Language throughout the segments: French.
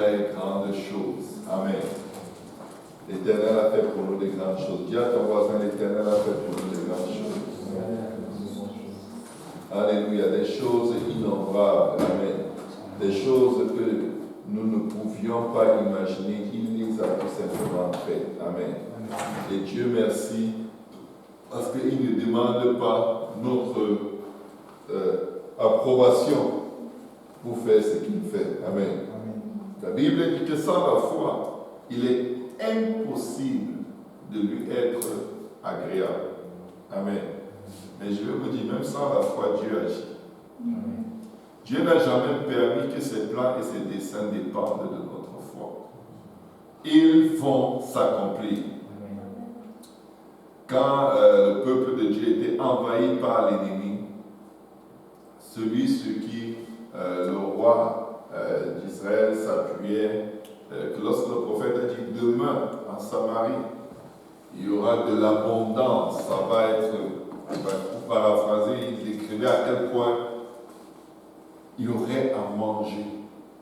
très grandes choses. Amen. L'Éternel a fait pour nous des grandes choses. Dis à ton voisin, l'Éternel a fait pour nous des grandes choses. Alléluia, des choses innombrables. Amen. Des choses que nous ne pouvions pas imaginer, il les a tout simplement faites. Amen. Et Dieu merci, parce qu'il ne demande pas notre approbation pour faire ce qu'il fait. Amen. La Bible dit que sans la foi, il est impossible de lui être agréable. Amen. Mais je vais vous dire, même sans la foi, Dieu agit. Amen. Dieu n'a jamais permis que ses plans et ses desseins dépendent de notre foi. Ils vont s'accomplir. Quand le peuple de Dieu était envahi par l'ennemi, celui sur qui le roi d'Israël s'appuyait, que lorsque le prophète a dit demain en Samarie, il y aura de l'abondance, ça va être, pour paraphraser, il écrivait à quel point il y aurait à manger,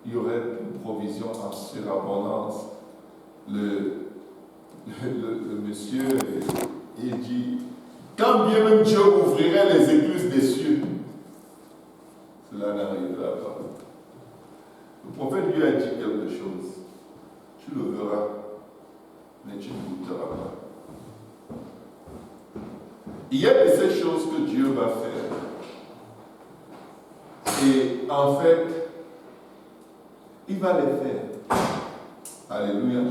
il y aurait une provision en surabondance. Le monsieur, il dit, quand bien même Dieu ouvrirait les écluses des cieux, cela n'arrivera pas. Le prophète lui a dit quelque chose. Tu le verras, mais tu ne goûteras pas. Il y a de ces choses que Dieu va faire. Et en fait, il va les faire. Alléluia.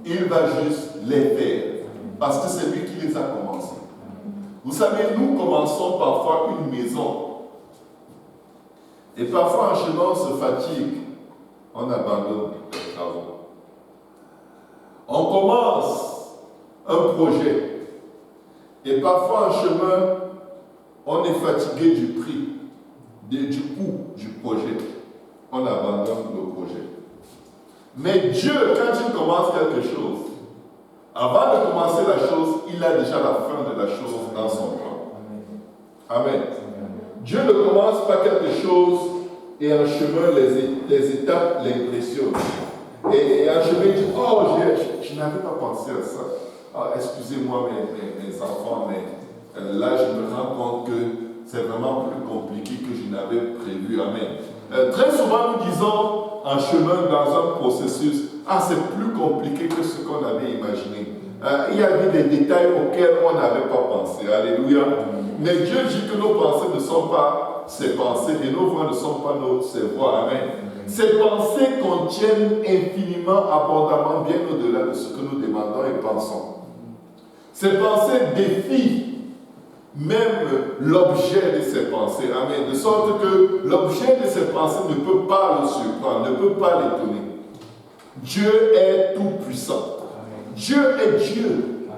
Il va juste les faire. Parce que c'est lui qui les a commencés. Vous savez, nous commençons parfois une maison. Et parfois, en chemin, on se fatigue. On abandonne les travaux. On commence un projet. Et parfois, en chemin, on est fatigué du prix, du coût du projet. On abandonne le projet. Mais Dieu, quand il commence quelque chose, avant de commencer la chose, il a déjà la fin de la chose dans son plan. Amen. Dieu ne commence pas quelque chose et en chemin, les étapes l'impressionnent. Et en chemin, il dit, oh, je n'avais pas pensé à ça. Oh, excusez-moi mes enfants, mais là, je me rends compte que c'est vraiment plus compliqué que je n'avais prévu. Amen. Très souvent, nous disons en chemin dans un processus, ah, c'est plus compliqué que ce qu'on avait imaginé. Il y avait des détails auxquels on n'avait pas pensé. Alléluia. Mais Dieu dit que nos pensées ne sont pas ses pensées et nos voix ne sont pas ses voix. Amen. Ces pensées contiennent infiniment, abondamment, bien au-delà de ce que nous demandons et pensons. Ces pensées défient même l'objet de ses pensées. Amen. De sorte que l'objet de ses pensées ne peut pas le surprendre, ne peut pas l'étonner. Dieu est tout puissant. Dieu est Dieu.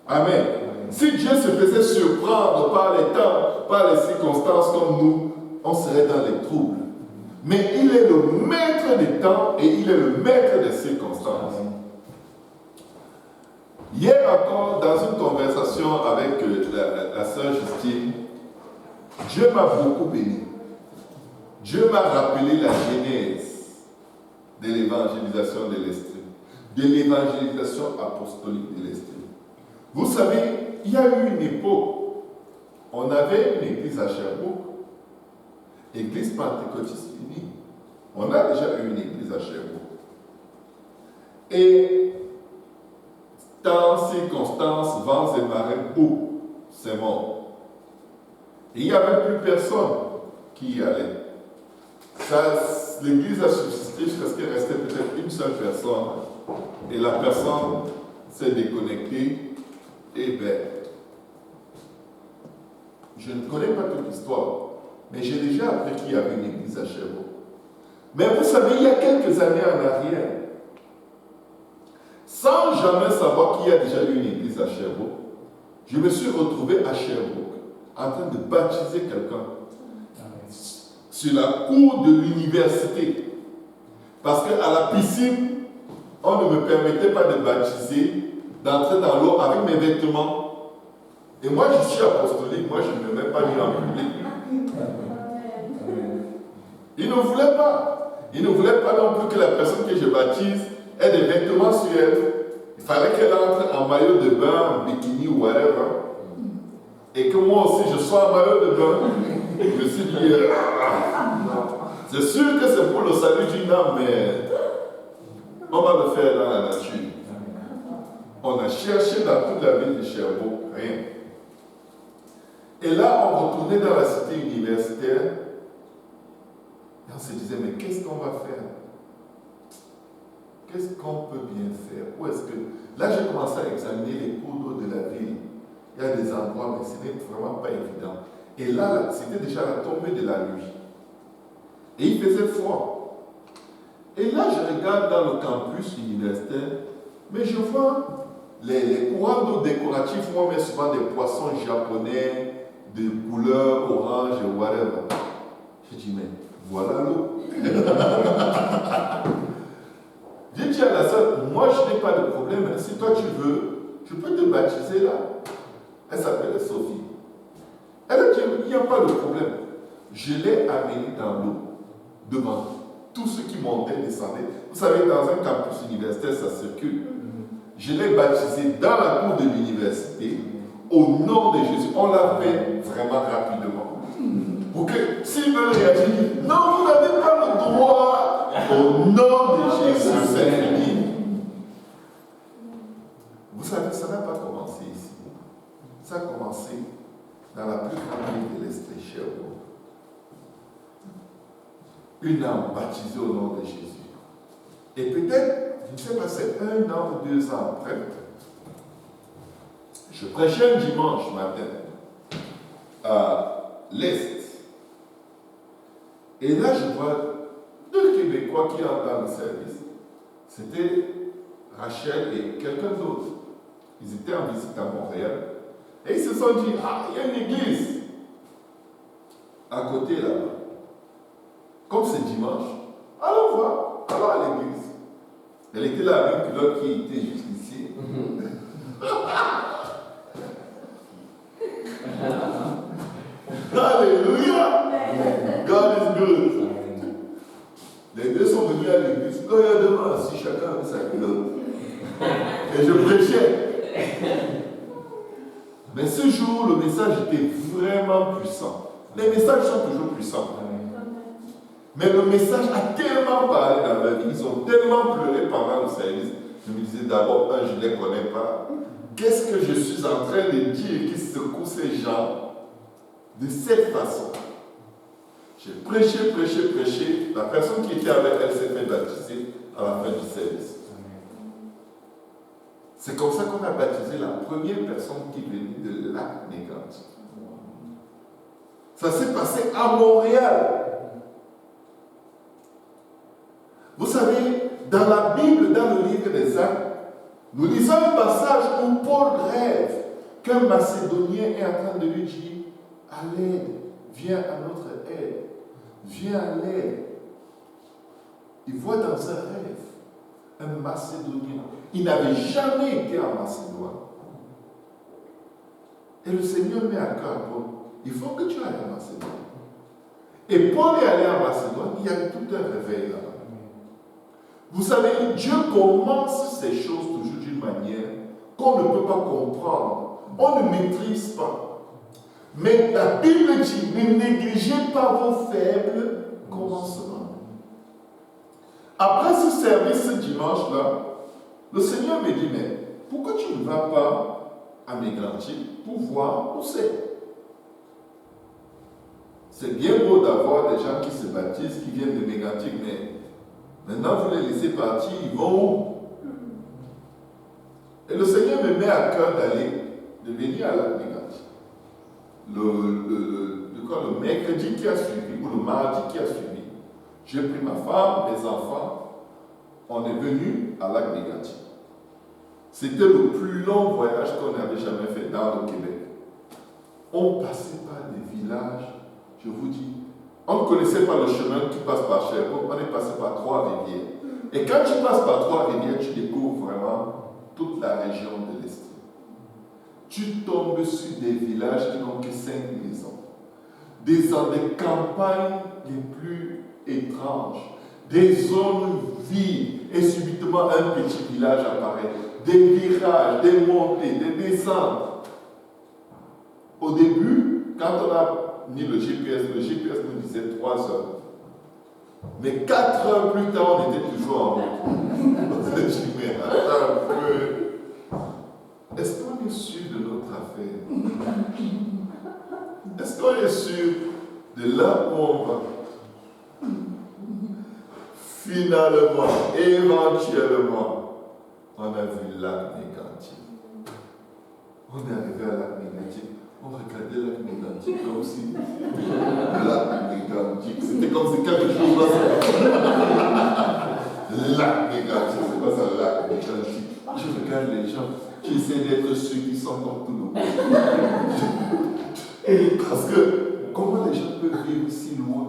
Amen. Si Dieu se faisait surprendre par les temps, par les circonstances comme nous, on serait dans les troubles. Mais il est le maître des temps et il est le maître des circonstances. Hier encore, dans une conversation avec la sœur Justine, Dieu m'a beaucoup béni. Dieu m'a rappelé la genèse de l'évangélisation de l'Estrie, de l'évangélisation apostolique de l'Estrie. Vous savez, il y a eu une époque, on avait une église à Sherbrooke, église pentecôtiste unie. On a déjà eu une église à Sherbrooke. Et temps, circonstances, vents et marées, boum, c'est mort. Et il n'y avait plus personne qui y allait. L'église a subsisté jusqu'à ce qu'il restait peut-être une seule personne. Et la personne s'est déconnectée. Et bien, je ne connais pas toute l'histoire, mais j'ai déjà appris qu'il y avait une église à Sherbrooke. Mais vous savez, il y a quelques années en arrière, sans jamais savoir qu'il y a déjà eu une église à Sherbrooke, je me suis retrouvé à Sherbrooke en train de baptiser quelqu'un sur la cour de l'université. Parce qu'à la piscine, on ne me permettait pas de baptiser, d'entrer dans l'eau avec mes vêtements. Et moi, je suis apostolique, moi, je ne me mets pas nu en public. Il ne voulait pas. Il ne voulait pas non plus que la personne que je baptise ait des vêtements sur elle. Il fallait qu'elle entre en maillot de bain, en bikini ou whatever. Et que moi aussi je sois en maillot de bain. Je me suis dit, c'est sûr que c'est pour le salut d'une âme, mais on va le faire dans la nature. On a cherché dans toute la ville de Sherbrooke, rien. Et là, on retournait dans la cité universitaire. Et on se disait, mais qu'est-ce qu'on va faire? Qu'est-ce qu'on peut bien faire? Où est-ce que... Là, j'ai commencé à examiner les cours d'eau de la ville. Il y a des endroits, mais ce n'est vraiment pas évident. Et là, c'était déjà la tombée de la nuit. Et il faisait froid. Et là, je regarde dans le campus universitaire, mais je vois les courants d'eau décoratifs, moi, mais souvent des poissons japonais, de couleur orange, whatever. Je dis, mais voilà l'eau. J'ai dit à la sœur, moi, je n'ai pas de problème. Si toi, tu veux, je peux te baptiser là. Elle s'appelle Sophie. Elle a dit, il n'y a pas de problème. Je l'ai amenée dans l'eau, devant tous ceux qui montaient, descendaient. Vous savez, dans un campus universitaire, ça circule. Je l'ai baptisé dans la cour de l'université, au nom de Jésus. On l'a fait vraiment rapidement. Pour que, s'ils veulent réagir, non, vous n'avez pas le droit. Au nom de Jésus, c'est fini. Vous savez, ça n'a pas commencé ici. Ça a commencé dans la plus grande ville de l'Est, Sherbrooke. Une âme baptisée au nom de Jésus. Et peut-être, je ne sais pas, c'est 1 an ou 2 ans après, je prêchais un dimanche matin à l'Est. Et là, je vois 2 Québécois qui entrent dans le service. C'était Rachel et quelqu'un d'autre. Ils étaient en visite à Montréal. Et ils se sont dit, ah, il y a une église à côté là-bas. Comme c'est dimanche, allons voir, allons à l'église. Elle était là avec l'autre qui était juste ici. Alléluia! God is good. Les deux sont venus à l'église. Là, il y a devant, si chacun avait sa culotte. Et je prêchais. Mais ce jour, le message était vraiment puissant. Les messages sont toujours puissants. Mais le message a tellement parlé dans ma vie. Ils ont tellement pleuré pendant le service. Je me disais d'abord, je ne les connais pas. Qu'est-ce que je suis en train de dire qui secoue ces gens de cette façon? J'ai prêché. La personne qui était avec elle s'est fait baptiser à la fin du service. C'est comme ça qu'on a baptisé la première personne qui venait de Lac-Mégantic. Ça s'est passé à Montréal. Vous savez, dans la Bible, dans le livre des Actes, nous lisons un passage où Paul rêve qu'un Macédonien est en train de lui dire « À l'aide, viens à notre aide, viens à l'aide ». Il voit dans un rêve un Macédonien. Il n'avait jamais été en Macédoine. Et le Seigneur met à cœur à Paul, il faut que tu ailles en Macédoine. Et Paul est allé en Macédoine, il y a eu tout un réveil là-bas. Vous savez, Dieu commence ces choses toujours d'une manière qu'on ne peut pas comprendre. On ne maîtrise pas. Mais la Bible dit, ne négligez pas vos faibles commencements. Après ce service ce dimanche-là, le Seigneur me dit, mais pourquoi tu ne vas pas à Mégantic pour voir où c'est? C'est bien beau d'avoir des gens qui se baptisent, qui viennent de Mégantic, mais maintenant vous les laissez partir, ils vont où? Et le Seigneur me met à cœur de venir à la Mégantic. Le mercredi qui a suivi, ou le mardi qui a suivi, j'ai pris ma femme, mes enfants, on est venu à Lac-Mégantic. C'était le plus long voyage qu'on avait jamais fait dans le Québec. On passait par des villages, je vous dis, on ne connaissait pas le chemin qui passe par Sherbrooke, on est passé par Trois-Rivières. Et quand tu passes par Trois-Rivières, tu découvres vraiment toute la région de l'Est. Tu tombes sur des villages qui n'ont que 5 maisons. Des campagnes les plus étranges. des zones vides, et subitement un petit village apparaît. Des virages, des montées, des descentes. Au début, quand on a mis le GPS nous disait 3 heures. Mais 4 heures plus tard, on était toujours en route. On s'est dit, mais attends un peu. Est-ce qu'on est sûr de notre affaire? Est-ce qu'on est sûr de là où on va? Finalement, éventuellement, on a vu le lac Mégantic. On est arrivé à lac Mégantic. On regardait le lac Mégantic comme si le lac Mégantic, c'était comme si quelque chose là. Le lac Mégantic, c'est quoi ça, le lac Mégantic? Je regarde les gens, j'essaie d'être ceux qui sont comme tout le monde. Parce que, comment les gens peuvent vivre si loin?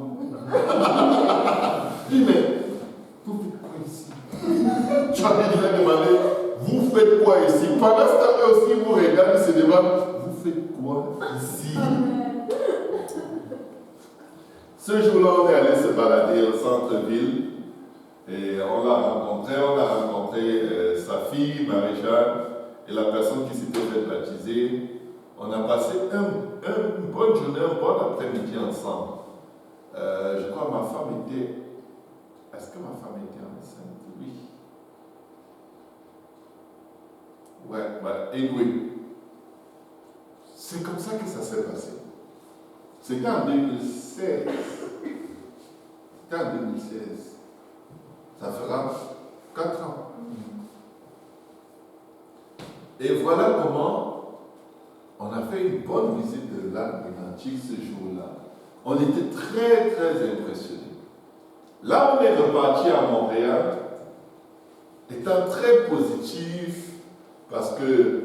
Je dis, mais, vous faites quoi ici? Tu as déjà demandé, vous faites quoi ici? Pendant ce temps aussi, vous regardez ces débats, vous faites quoi ici? Ce jour-là, on est allé se balader au centre-ville et on l'a rencontré sa fille, Marie-Jeanne, et la personne qui s'était fait baptiser. On a passé une bonne journée, un bon après-midi ensemble. Je crois que ma femme était... Est-ce que ma femme était enceinte? Oui. Ouais, oui. C'est comme ça que ça s'est passé. C'était en 2016. C'était en 2016. Ça fera 4 ans. Et voilà comment on a fait une bonne visite de lac Mégantic ce jour-là. On était très, très impressionnés. Là, on est reparti à Montréal, étant très positif, parce que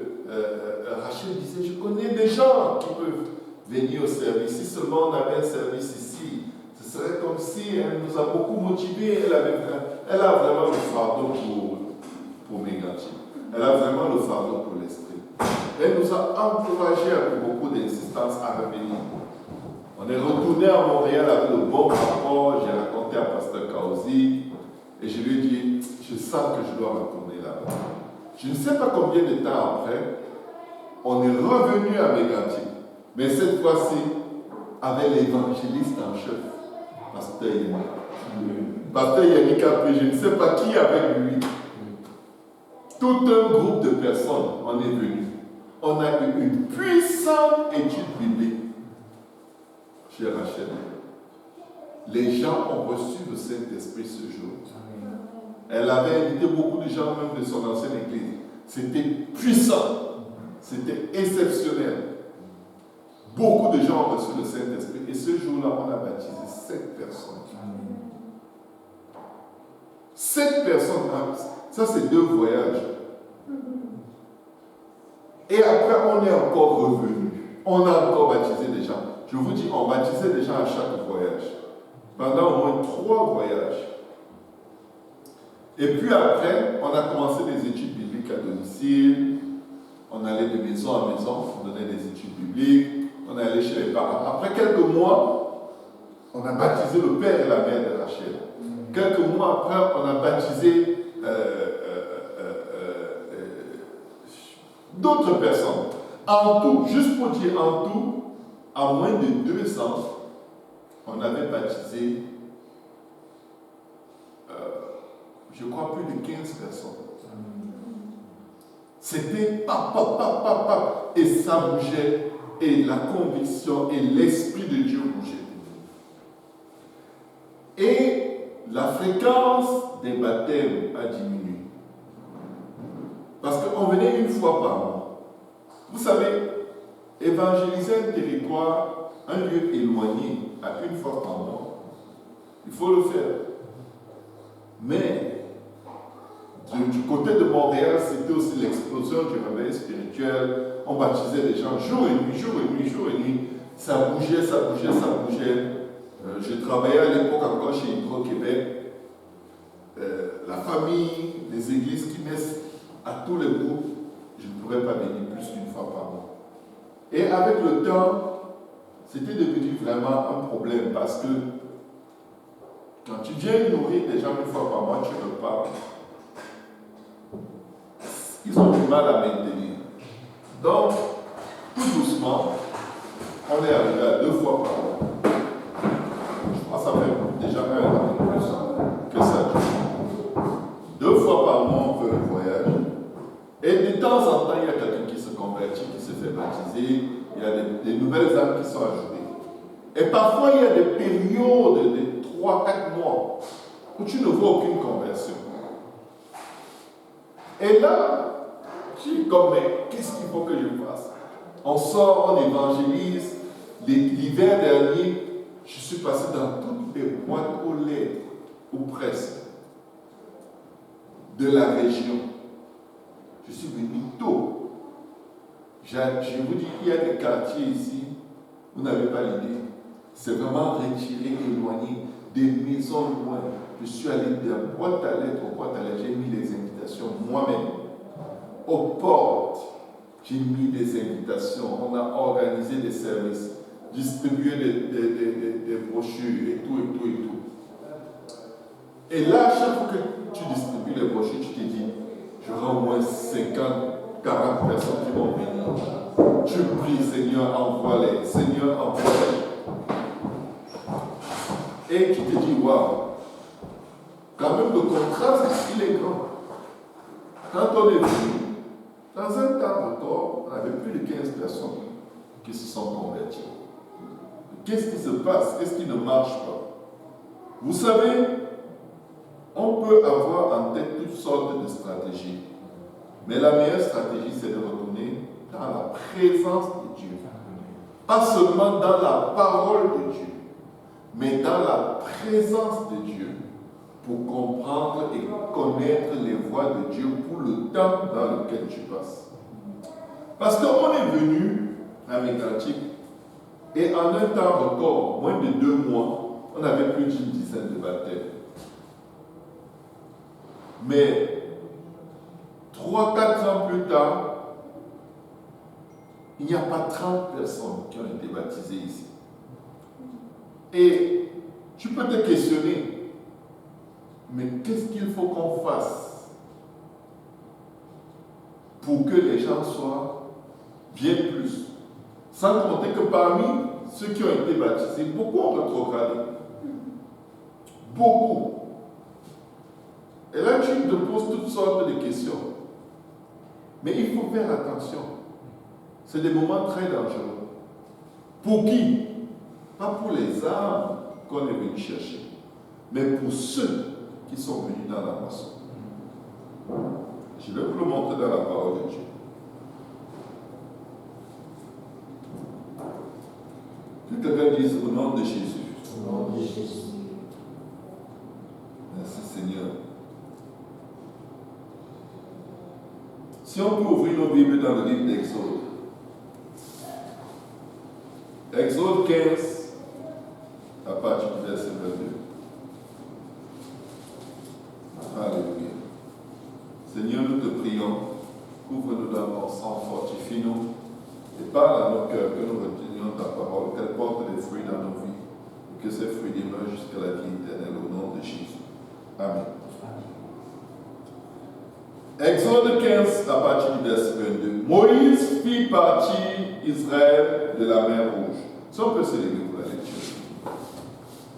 Rachel disait, je connais des gens qui peuvent venir au service. Si seulement on avait un service ici, ce serait comme si elle nous a beaucoup motivés. Elle a vraiment le fardeau pour Mégantic. Elle a vraiment le fardeau pour l'esprit. Elle nous a encouragés avec beaucoup d'insistance à revenir. On est retourné à Montréal avec le bon rapport. J'ai raconté à Pasteur Kaozi et je lui ai dit, je sens que je dois retourner là-bas. Je ne sais pas combien de temps après, on est revenu à Mégantic, mais cette fois-ci avec l'évangéliste en chef, Pasteur Yannick. Pasteur Yannick a pris, je ne sais pas qui avec lui. Tout un groupe de personnes, on est venu. On a eu une puissante étude biblique chez Rachel. Les gens ont reçu le Saint-Esprit ce jour. Elle avait invité beaucoup de gens, même de son ancienne église. C'était puissant. C'était exceptionnel. Beaucoup de gens ont reçu le Saint-Esprit. Et ce jour-là, on a baptisé 7 personnes. 7 personnes. Ça, c'est 2 voyages. Et après, on est encore revenu. On a encore baptisé des gens. Je vous dis, on baptisait des gens à chaque voyage. Pendant au moins 3 voyages. Et puis après, on a commencé des études bibliques à domicile. On allait de maison à maison, on donnait des études bibliques. On allait chez les parents. Après quelques mois, on a baptisé le père et la mère de Rachel. Quelques mois après, on a baptisé d'autres personnes. En tout, juste pour dire en tout, à moins de 2 ans, on avait baptisé, je crois, plus de 15 personnes. C'était pap, et ça bougeait, et la conviction et l'Esprit de Dieu bougeaient. Et la fréquence des baptêmes a diminué. Parce qu'on venait une fois par mois. Vous savez, évangéliser un territoire, un lieu éloigné, à une fois par mois, il faut le faire. Mais, du côté de Montréal, c'était aussi l'explosion du réveil spirituel. On baptisait les gens jour et nuit, jour et nuit, jour et nuit. Ça bougeait. Je travaillais à l'époque encore chez Hydro-Québec. La famille, les églises qui naissent à tous les groupes, je ne pourrais pas venir plus qu'une fois par mois. Et avec le temps, c'était devenu vraiment un problème parce que Quand tu viens nourrir des gens une fois par mois, tu repars. Ils ont du mal à maintenir. Donc, tout doucement, on est arrivé à 2 fois par mois. Je crois que ça fait déjà 1 an et plus que ça dure. 2 fois par mois, on fait le voyage. Et de temps en temps, il y a quelqu'un qui se convertit, qui se fait baptiser. Il y a des nouvelles âmes qui sont ajoutées. Et parfois, il y a des périodes de 3-4 mois où tu ne vois aucune conversion. Et là, tu dis comme, mais qu'est-ce qu'il faut que je fasse? On sort, on évangélise. L'hiver dernier, je suis passé dans toutes les boîtes aux lettres, ou presque, de la région. Je suis venu tôt. Je vous dis, il y a des quartiers ici, vous n'avez pas l'idée. C'est vraiment retiré, éloigné, des maisons loin. Je suis allé de boîte à lettres aux boîtes à lettres, j'ai mis les invitations moi-même. Aux portes, j'ai mis des invitations. On a organisé des services, distribué des brochures et tout, et tout, et tout. Et là, chaque fois que tu distribues les brochures, tu te dis, j'aurai au moins 50, 40 personnes qui vont venir. Tu pries, Seigneur, envoie-les. Seigneur, envoie-les. Et tu te dis, waouh, quand même le contraste, il est grand. Quand on est venu, dans un temps record, on avait plus de 15 personnes qui se sont converties. Qu'est-ce qui se passe? Qu'est-ce qui ne marche pas? Vous savez, on peut avoir en tête toutes sortes de stratégies. Mais la meilleure stratégie, c'est de retourner dans la présence de Dieu. Pas seulement dans la parole de Dieu, mais dans la présence de Dieu pour comprendre et connaître les voies de Dieu pour le temps dans lequel tu passes. Parce qu'on est venu à Mégantic et en un temps record, moins de 2 mois, on avait plus d'une dizaine de baptêmes. Mais 3-4 ans plus tard, il n'y a pas 30 personnes qui ont été baptisées ici. Et tu peux te questionner, mais qu'est-ce qu'il faut qu'on fasse pour que les gens soient bien plus? Sans compter que parmi ceux qui ont été baptisés, beaucoup ont rétrogradé. Beaucoup. Et là, tu te poses toutes sortes de questions. Mais il faut faire attention. C'est des moments très dangereux. Pour qui? Pas pour les âmes qu'on est venu chercher, mais pour ceux qui sont venus dans la moisson. Je vais vous le montrer dans la parole de Dieu. Que quelqu'un dise au nom de Jésus. Au nom de Jésus. Merci Seigneur. Si on peut ouvrir nos Bibles dans le livre d'Exode. Exode 15, à partir du verset 22. Alléluia. Seigneur, nous te prions, couvre-nous dans ton sang, fortifie-nous, et parle à nos cœurs, que nous retenions ta parole, qu'elle porte des fruits dans nos vies, et que ces fruits demeurent jusqu'à la vie éternelle, au nom de Jésus. Amen. Exode 15, à partir du verset 22. Moïse fit partir Israël de la mer Rouge. Si on peut se lever pour la lecture,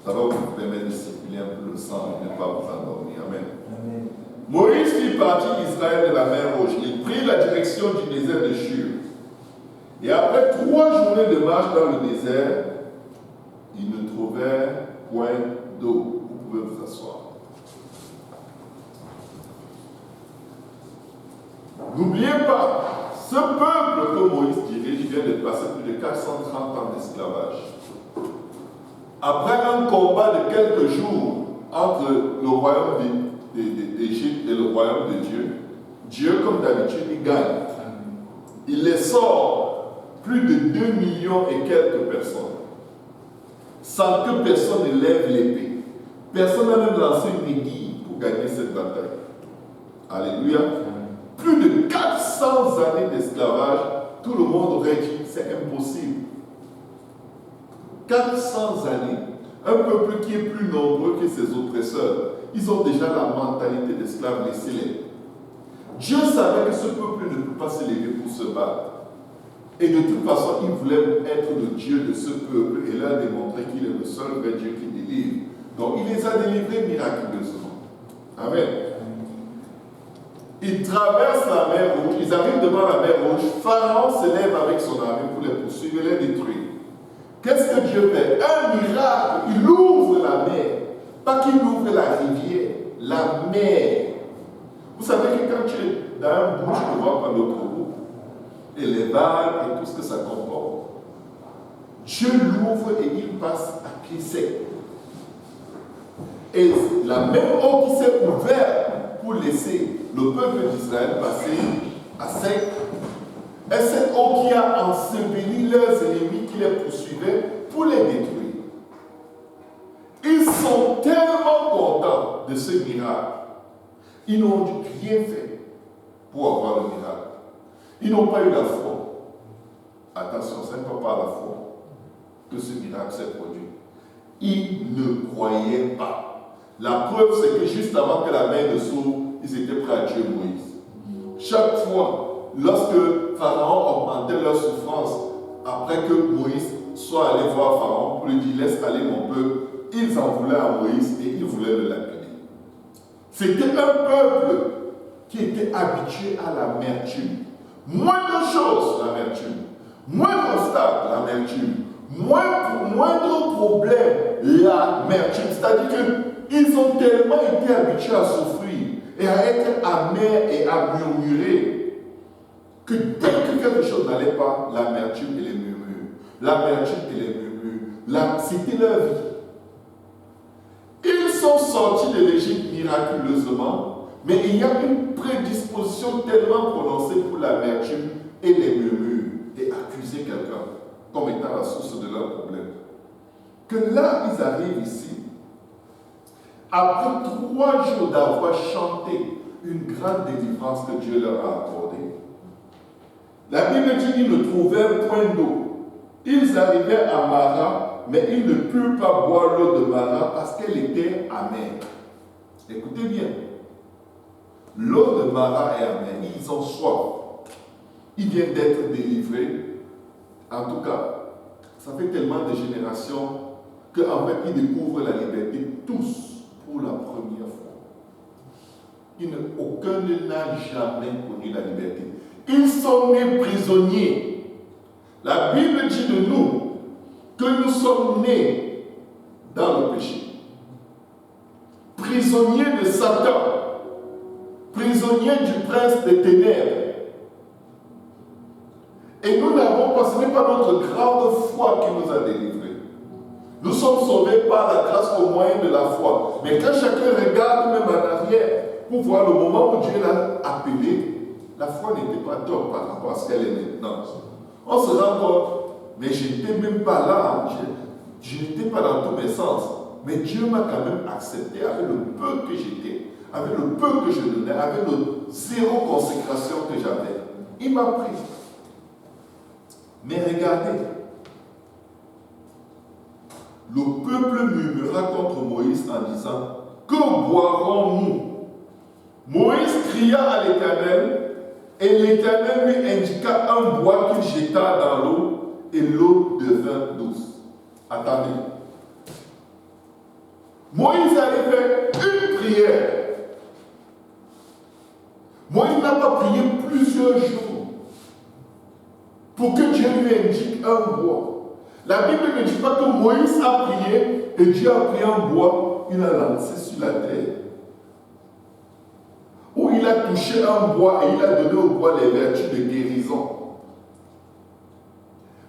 ça va vous permettre de circuler un peu le sang et de ne pas vous endormir. Amen. Amen. Moïse fit partir Israël de la mer Rouge. Il prit la direction du désert de Shur. Et après 3 journées de marche dans le désert, ils ne trouvèrent point d'eau. Vous pouvez vous asseoir. N'oubliez pas, ce peuple que Moïse dirige vient de passer plus de 430 ans d'esclavage. Après un combat de quelques jours entre le royaume d'Égypte et le royaume de Dieu, Dieu, comme d'habitude, il gagne. Il les sort plus de 2 millions et quelques personnes, sans que personne ne lève l'épée. Personne n'a même lancé une aiguille pour gagner cette bataille. Alléluia. Plus de 400 années d'esclavage, tout le monde aurait dit c'est impossible. 400 années un peuple qui est plus nombreux que ses oppresseurs. Ils ont déjà la mentalité d'esclaves, laissez-les. Dieu savait que ce peuple ne peut pas se lever pour se battre. Et de toute façon, il voulait être le Dieu de ce peuple et leur démontrer qu'il est le seul vrai Dieu qui délivre. Donc il les a délivrés miraculeusement. Amen. Ils traversent la mer Rouge, ils arrivent devant la mer Rouge, Pharaon se lève avec son armée pour les poursuivre et les détruire. Qu'est-ce que Dieu fait? Un miracle, il ouvre la mer. Pas qu'il ouvre la rivière, la mer. Vous savez que quand tu es dans un bout, tu peux voir par l'autre bout. Et les vagues et tout ce que ça comporte. Dieu l'ouvre et il passe à pied sec. Et la même eau qui s'est ouverte pour laisser le peuple d'Israël passer à sec, et cette eau qui a enseveli leurs ennemis qui les poursuivaient pour les détruire. Ils sont tellement contents de ce miracle. Ils n'ont rien fait pour avoir le miracle. Ils n'ont pas eu la foi. Attention, ce n'est pas par la foi que ce miracle s'est produit. Ils ne croyaient pas. La preuve, c'est que juste avant que la mer ne s'ouvre, ils étaient prêts à tuer Moïse. Chaque fois, lorsque Pharaon augmentait leur souffrance, après que Moïse soit allé voir Pharaon pour lui dire « Laisse aller mon peuple », ils en voulaient à Moïse et ils voulaient le lapider. C'était un peuple qui était habitué à l'amertume. Moindre chose, l'amertume. Moindre obstacle, l'amertume. Moindre problème, l'amertume. C'est-à-dire qu'ils ont tellement été habitués à souffrir et à être amers et à murmurer que dès que quelque chose n'allait pas, l'amertume et les murmures. L'amertume et les murmures. C'était leur vie. Ils sont sortis de l'Égypte miraculeusement, mais il y a une prédisposition tellement prononcée pour l'amertume et les murmures et accuser quelqu'un comme étant la source de leur problème. Que là, ils arrivent ici, après 3 jours d'avoir chanté une grande délivrance que Dieu leur a accordée. La Bible dit qu'ils ne trouvaient point d'eau. Ils arrivaient à Mara, mais ils ne purent pas boire l'eau de Mara parce qu'elle était amère. Écoutez bien. L'eau de Mara est amère. Ils ont soif. Ils viennent d'être délivrés. En tout cas, ça fait tellement de générations qu'en fait, ils découvrent la liberté tous pour la première fois. Aucun n'a jamais connu la liberté. Ils sont nés prisonniers. La Bible dit de nous que nous sommes nés dans le péché. Prisonniers de Satan. Prisonniers du prince des ténèbres. Et nous n'avons pas, ce n'est pas notre grande foi qui nous a délivrés. Nous sommes sauvés par la grâce au moyen de la foi. Mais quand chacun regarde même en arrière pour voir le moment où Dieu l'a appelé, la foi n'était pas top par rapport à ce qu'elle est maintenant. On se rend compte, mais je n'étais même pas là. Je n'étais pas dans tous mes sens. Mais Dieu m'a quand même accepté avec le peu que j'étais, avec le peu que je donnais, avec le zéro consécration que j'avais. Il m'a pris. Mais regardez, le peuple murmura contre Moïse en disant, que boirons-nous? Moïse cria à l'Éternel, et l'Éternel lui indiqua un bois qu'il jeta dans l'eau, et l'eau devint douce. Attendez. Moïse avait fait une prière. Moïse n'a pas prié plusieurs jours pour que Dieu lui indique un bois. La Bible ne dit pas que Moïse a prié et Dieu a pris un bois, il a lancé sur la terre. Ou il a touché un bois et il a donné au bois les vertus de guérison.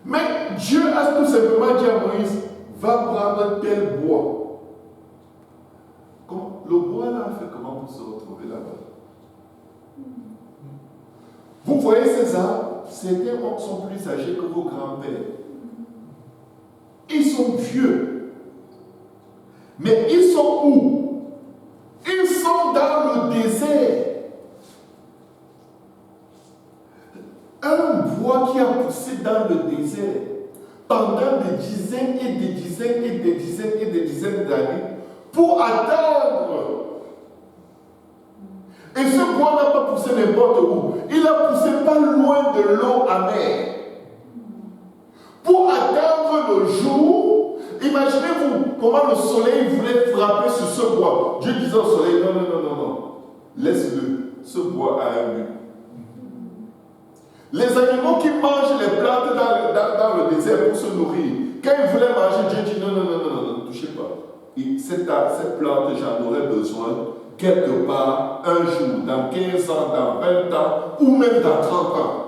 Mais Dieu a tout simplement dit à Moïse, va prendre tel bois. Le bois là a fait comment pour se retrouver là-bas? Vous voyez ces arbres, certains sont plus âgés que vos grands-pères. Ils sont vieux. Mais ils sont où? Ils sont dans le désert. Un bois qui a poussé dans le désert pendant des dizaines et des dizaines et des dizaines et des dizaines d'années pour atteindre. Et ce bois n'a pas poussé n'importe où. Il a poussé pas loin de l'eau amère. Pour atteindre le jour, imaginez-vous comment le soleil voulait frapper sur ce bois. Dieu disait au soleil, non, non, non, non, non. Laisse-le. Ce bois a un but. Les animaux qui mangent les plantes dans le désert pour se nourrir, quand ils voulaient manger, Dieu dit non, non, non, non, non, ne touchez pas. Et cette plante, j'en aurais besoin quelque part, un jour, dans 15 ans, dans 20 ans, ou même dans 30 ans.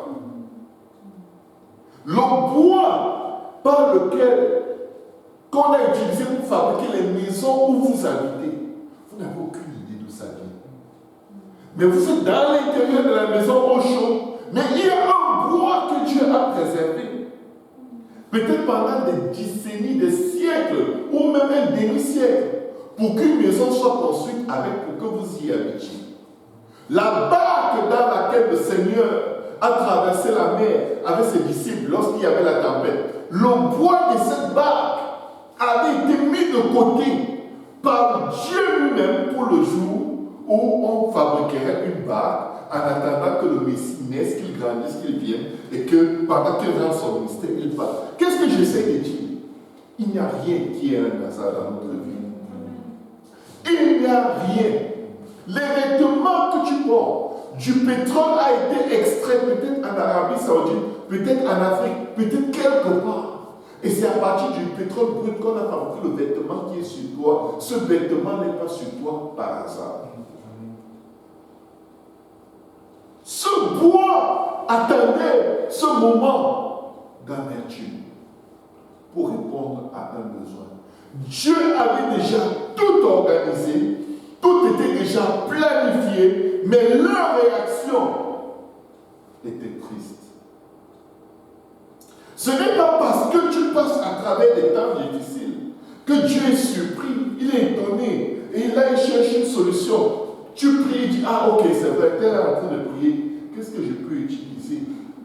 Le bois par lequel qu'on a utilisé pour fabriquer les maisons où vous habitez, vous n'avez aucune idée d'où ça vient. Mais vous êtes dans l'intérieur de la maison au chaud. Mais il y a un bois que Dieu a préservé. Peut-être pendant des décennies, des siècles, ou même un demi-siècle, pour qu'une maison soit construite avec, pour que vous y habitiez. La barque dans laquelle le Seigneur a traversé la mer avec ses disciples lorsqu'il y avait la tempête, le bois de cette barque avait été mis de côté par Dieu lui-même pour le jour où on fabriquerait une barque en attendant que le Messie naisse, qu'il grandisse, qu'il vienne, et que pendant qu'il rend son mystère, il parte. Qu'est-ce que j'essaie de dire? Il n'y a rien qui est un hasard dans notre vie. Il n'y a rien. Les vêtements que tu portes, du pétrole a été extrait peut-être en Arabie Saoudite, peut-être en Afrique, peut-être quelque part. Et c'est à partir du pétrole brut qu'on a fabriqué le vêtement qui est sur toi. Ce vêtement n'est pas sur toi par hasard. Ce bois attendait ce moment d'amertume pour répondre à un besoin. Dieu avait déjà tout organisé, tout était déjà planifié, mais leur réaction était triste. Ce n'est pas parce que tu passes à travers des temps difficiles que Dieu est surpris, il est étonné et il cherche une solution. Tu pries, tu dis, ah ok, c'est vrai, tu es là en train de prier. Qu'est-ce que je peux utiliser?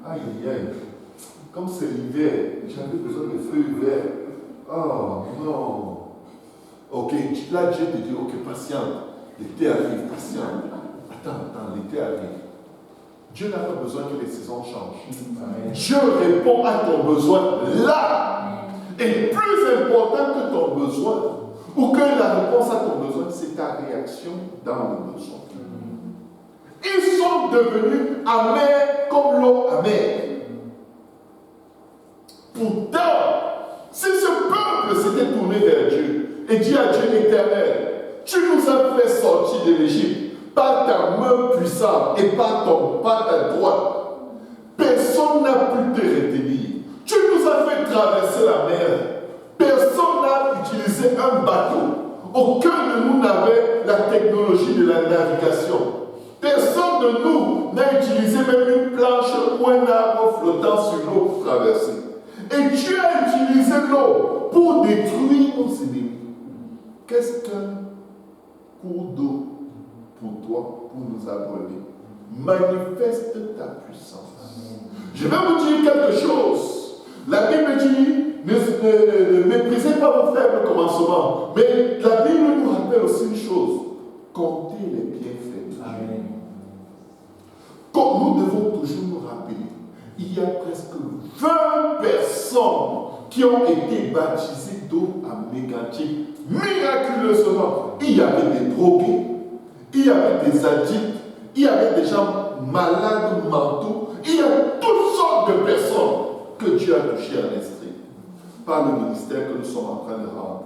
Aïe, aïe, aïe. Comme c'est l'hiver, j'avais besoin de feuilles vertes. Oh non. Ok, là Dieu te dit, ok, patiente. L'été arrive, patiente. Attends, l'été arrive. Dieu n'a pas besoin que les saisons changent. Dieu répond à ton besoin là. Et plus important que ton besoin, ou que la réponse à ton besoin, c'est ta réaction dans le besoin. Ils sont devenus amers comme l'eau amère. Pourtant, si ce peuple s'était tourné vers Dieu et dit à Dieu éternel, tu nous as fait sortir de l'Égypte par ta main puissante et par ta droite, personne n'a pu te retenir. Tu nous as fait traverser la mer. Personne n'a utilisé un bateau. Aucun de nous n'avait la technologie de la navigation. Personne de nous n'a utilisé même une planche ou un arbre flottant sur l'eau pour traverser. Et Dieu a utilisé l'eau pour détruire nos ennemis. Qu'est-ce qu'un cours d'eau pour toi, pour nous abreuver? Manifeste ta puissance. Je vais vous dire quelque chose. La Bible dit, ne méprisez pas vos faibles commencements. Mais la Bible nous rappelle aussi une chose. Comptez les bienfaits de Dieu. Comme nous devons toujours nous rappeler, il y a presque 20 personnes qui ont été baptisées d'eau à Mégantic. Miraculeusement, il y avait des drogués, il y avait des addicts, il y avait des gens malades mentaux, il y a toutes sortes de personnes que Dieu a touchées à l'esprit par le ministère que nous sommes en train de rendre.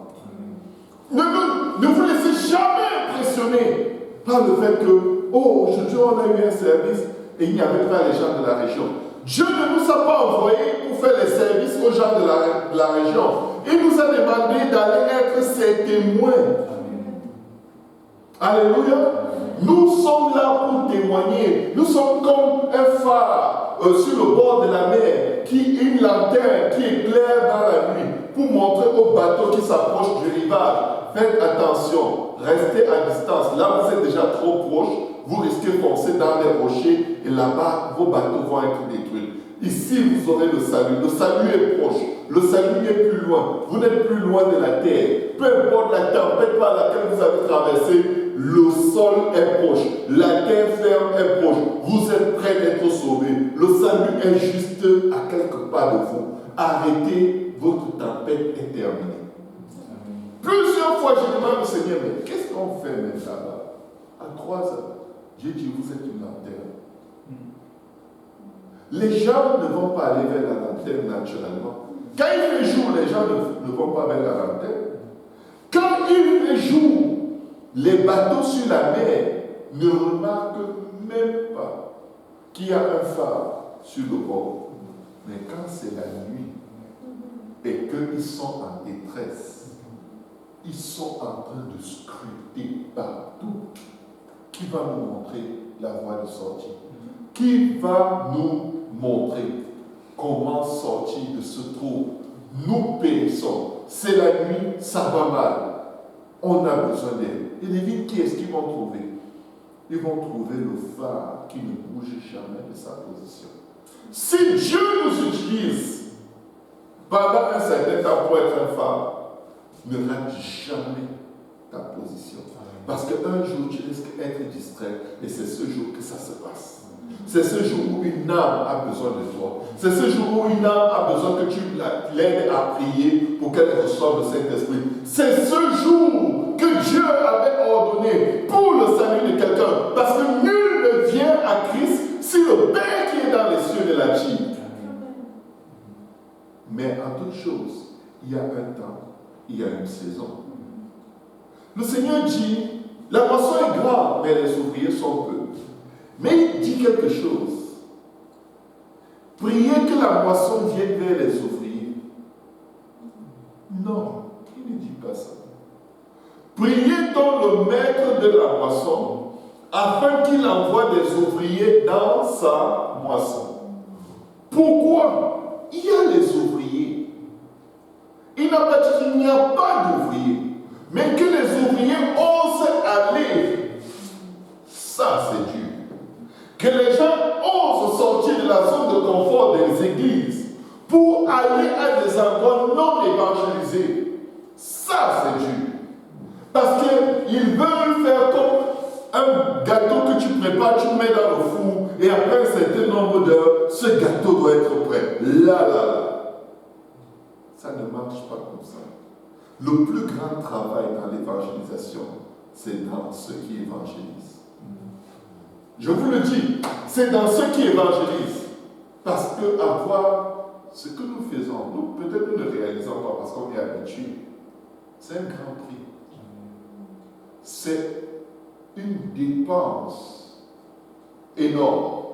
Ne vous laissez jamais impressionner par le fait que, oh, aujourd'hui on a eu un service et il n'y avait pas les gens de la région. Dieu ne nous a pas envoyés pour faire les services aux gens de la région. Il nous a demandé d'aller être ses témoins. Alléluia. Nous sommes là pour témoigner. Nous sommes comme un phare sur le bord de la mer, une lanterne qui éclaire dans la nuit pour montrer aux bateaux qui s'approchent du rivage. Faites attention, restez à distance. Là, vous êtes déjà trop proche, vous risquez de foncer dans les rochers et là-bas, vos bateaux vont être détruits. Ici, vous aurez le salut. Le salut est proche. Le salut est plus loin. Vous n'êtes plus loin de la terre. Peu importe la tempête par laquelle vous avez traversé, le sol est proche. La terre ferme est proche. Vous êtes prêts d'être sauvés. Le salut est juste à quelques pas de vous. Arrêtez, votre tempête est terminée. Plusieurs fois, je demande au Seigneur, mais qu'est-ce qu'on fait maintenant? À 3 heures, j'ai dit, vous êtes une lanterne. Les gens ne vont pas aller vers la lanterne naturellement. Quand il fait jour, les gens ne vont pas vers la lanterne. Quand il fait jour, les bateaux sur la mer ne remarquent même pas qu'il y a un phare sur le bord. Mais quand c'est la nuit et qu'ils sont en détresse, ils sont en train de scruter partout. Qui va nous montrer la voie de sortie? Qui va nous montrer comment sortir de ce trou? Nous périssons. C'est la nuit, ça va mal. On a besoin d'aide. Et les villes, qui est-ce qu'ils vont trouver? Ils vont trouver le phare qui ne bouge jamais de sa position. Si Dieu nous utilise pendant un certain temps pour être un phare, ne rate jamais ta position. Parce qu'un jour, tu risques d'être distrait et c'est ce jour que ça se passe. C'est ce jour où une âme a besoin de toi. C'est ce jour où une âme a besoin que tu l'aides à prier pour qu'elle reçoive le Saint-Esprit. C'est ce jour que Dieu avait ordonné pour le salut de quelqu'un. Parce que nul ne vient à Christ si le Père qui est dans les cieux ne l'attire. Mais en toute chose, il y a un temps, il y a une saison. Le Seigneur dit, la moisson est grande, mais les ouvriers sont peu. Mais il dit quelque chose. Priez que la moisson vienne vers les ouvriers. Non, il ne dit pas ça. Priez donc le maître de la moisson afin qu'il envoie des ouvriers dans sa moisson. Pourquoi? Il y a les ouvriers. Il n'a pas dit qu'il n'y a pas d'ouvriers, mais que les ouvriers osent aller. Ça, c'est dur. Que les gens osent sortir de la zone de confort des églises pour aller à des endroits non évangélisés. Ça, c'est dur. Parce qu'ils veulent faire comme un gâteau que tu prépares, tu mets dans le four, et après un certain nombre d'heures, ce gâteau doit être prêt. Là. Ça ne marche pas comme ça. Le plus grand travail dans l'évangélisation, c'est dans ceux qui évangélisent. Je vous le dis, c'est dans ceux qui évangélisent. Parce que avoir ce que nous faisons, nous, peut-être nous ne réalisons pas parce qu'on est habitué. C'est un grand prix. C'est une dépense énorme.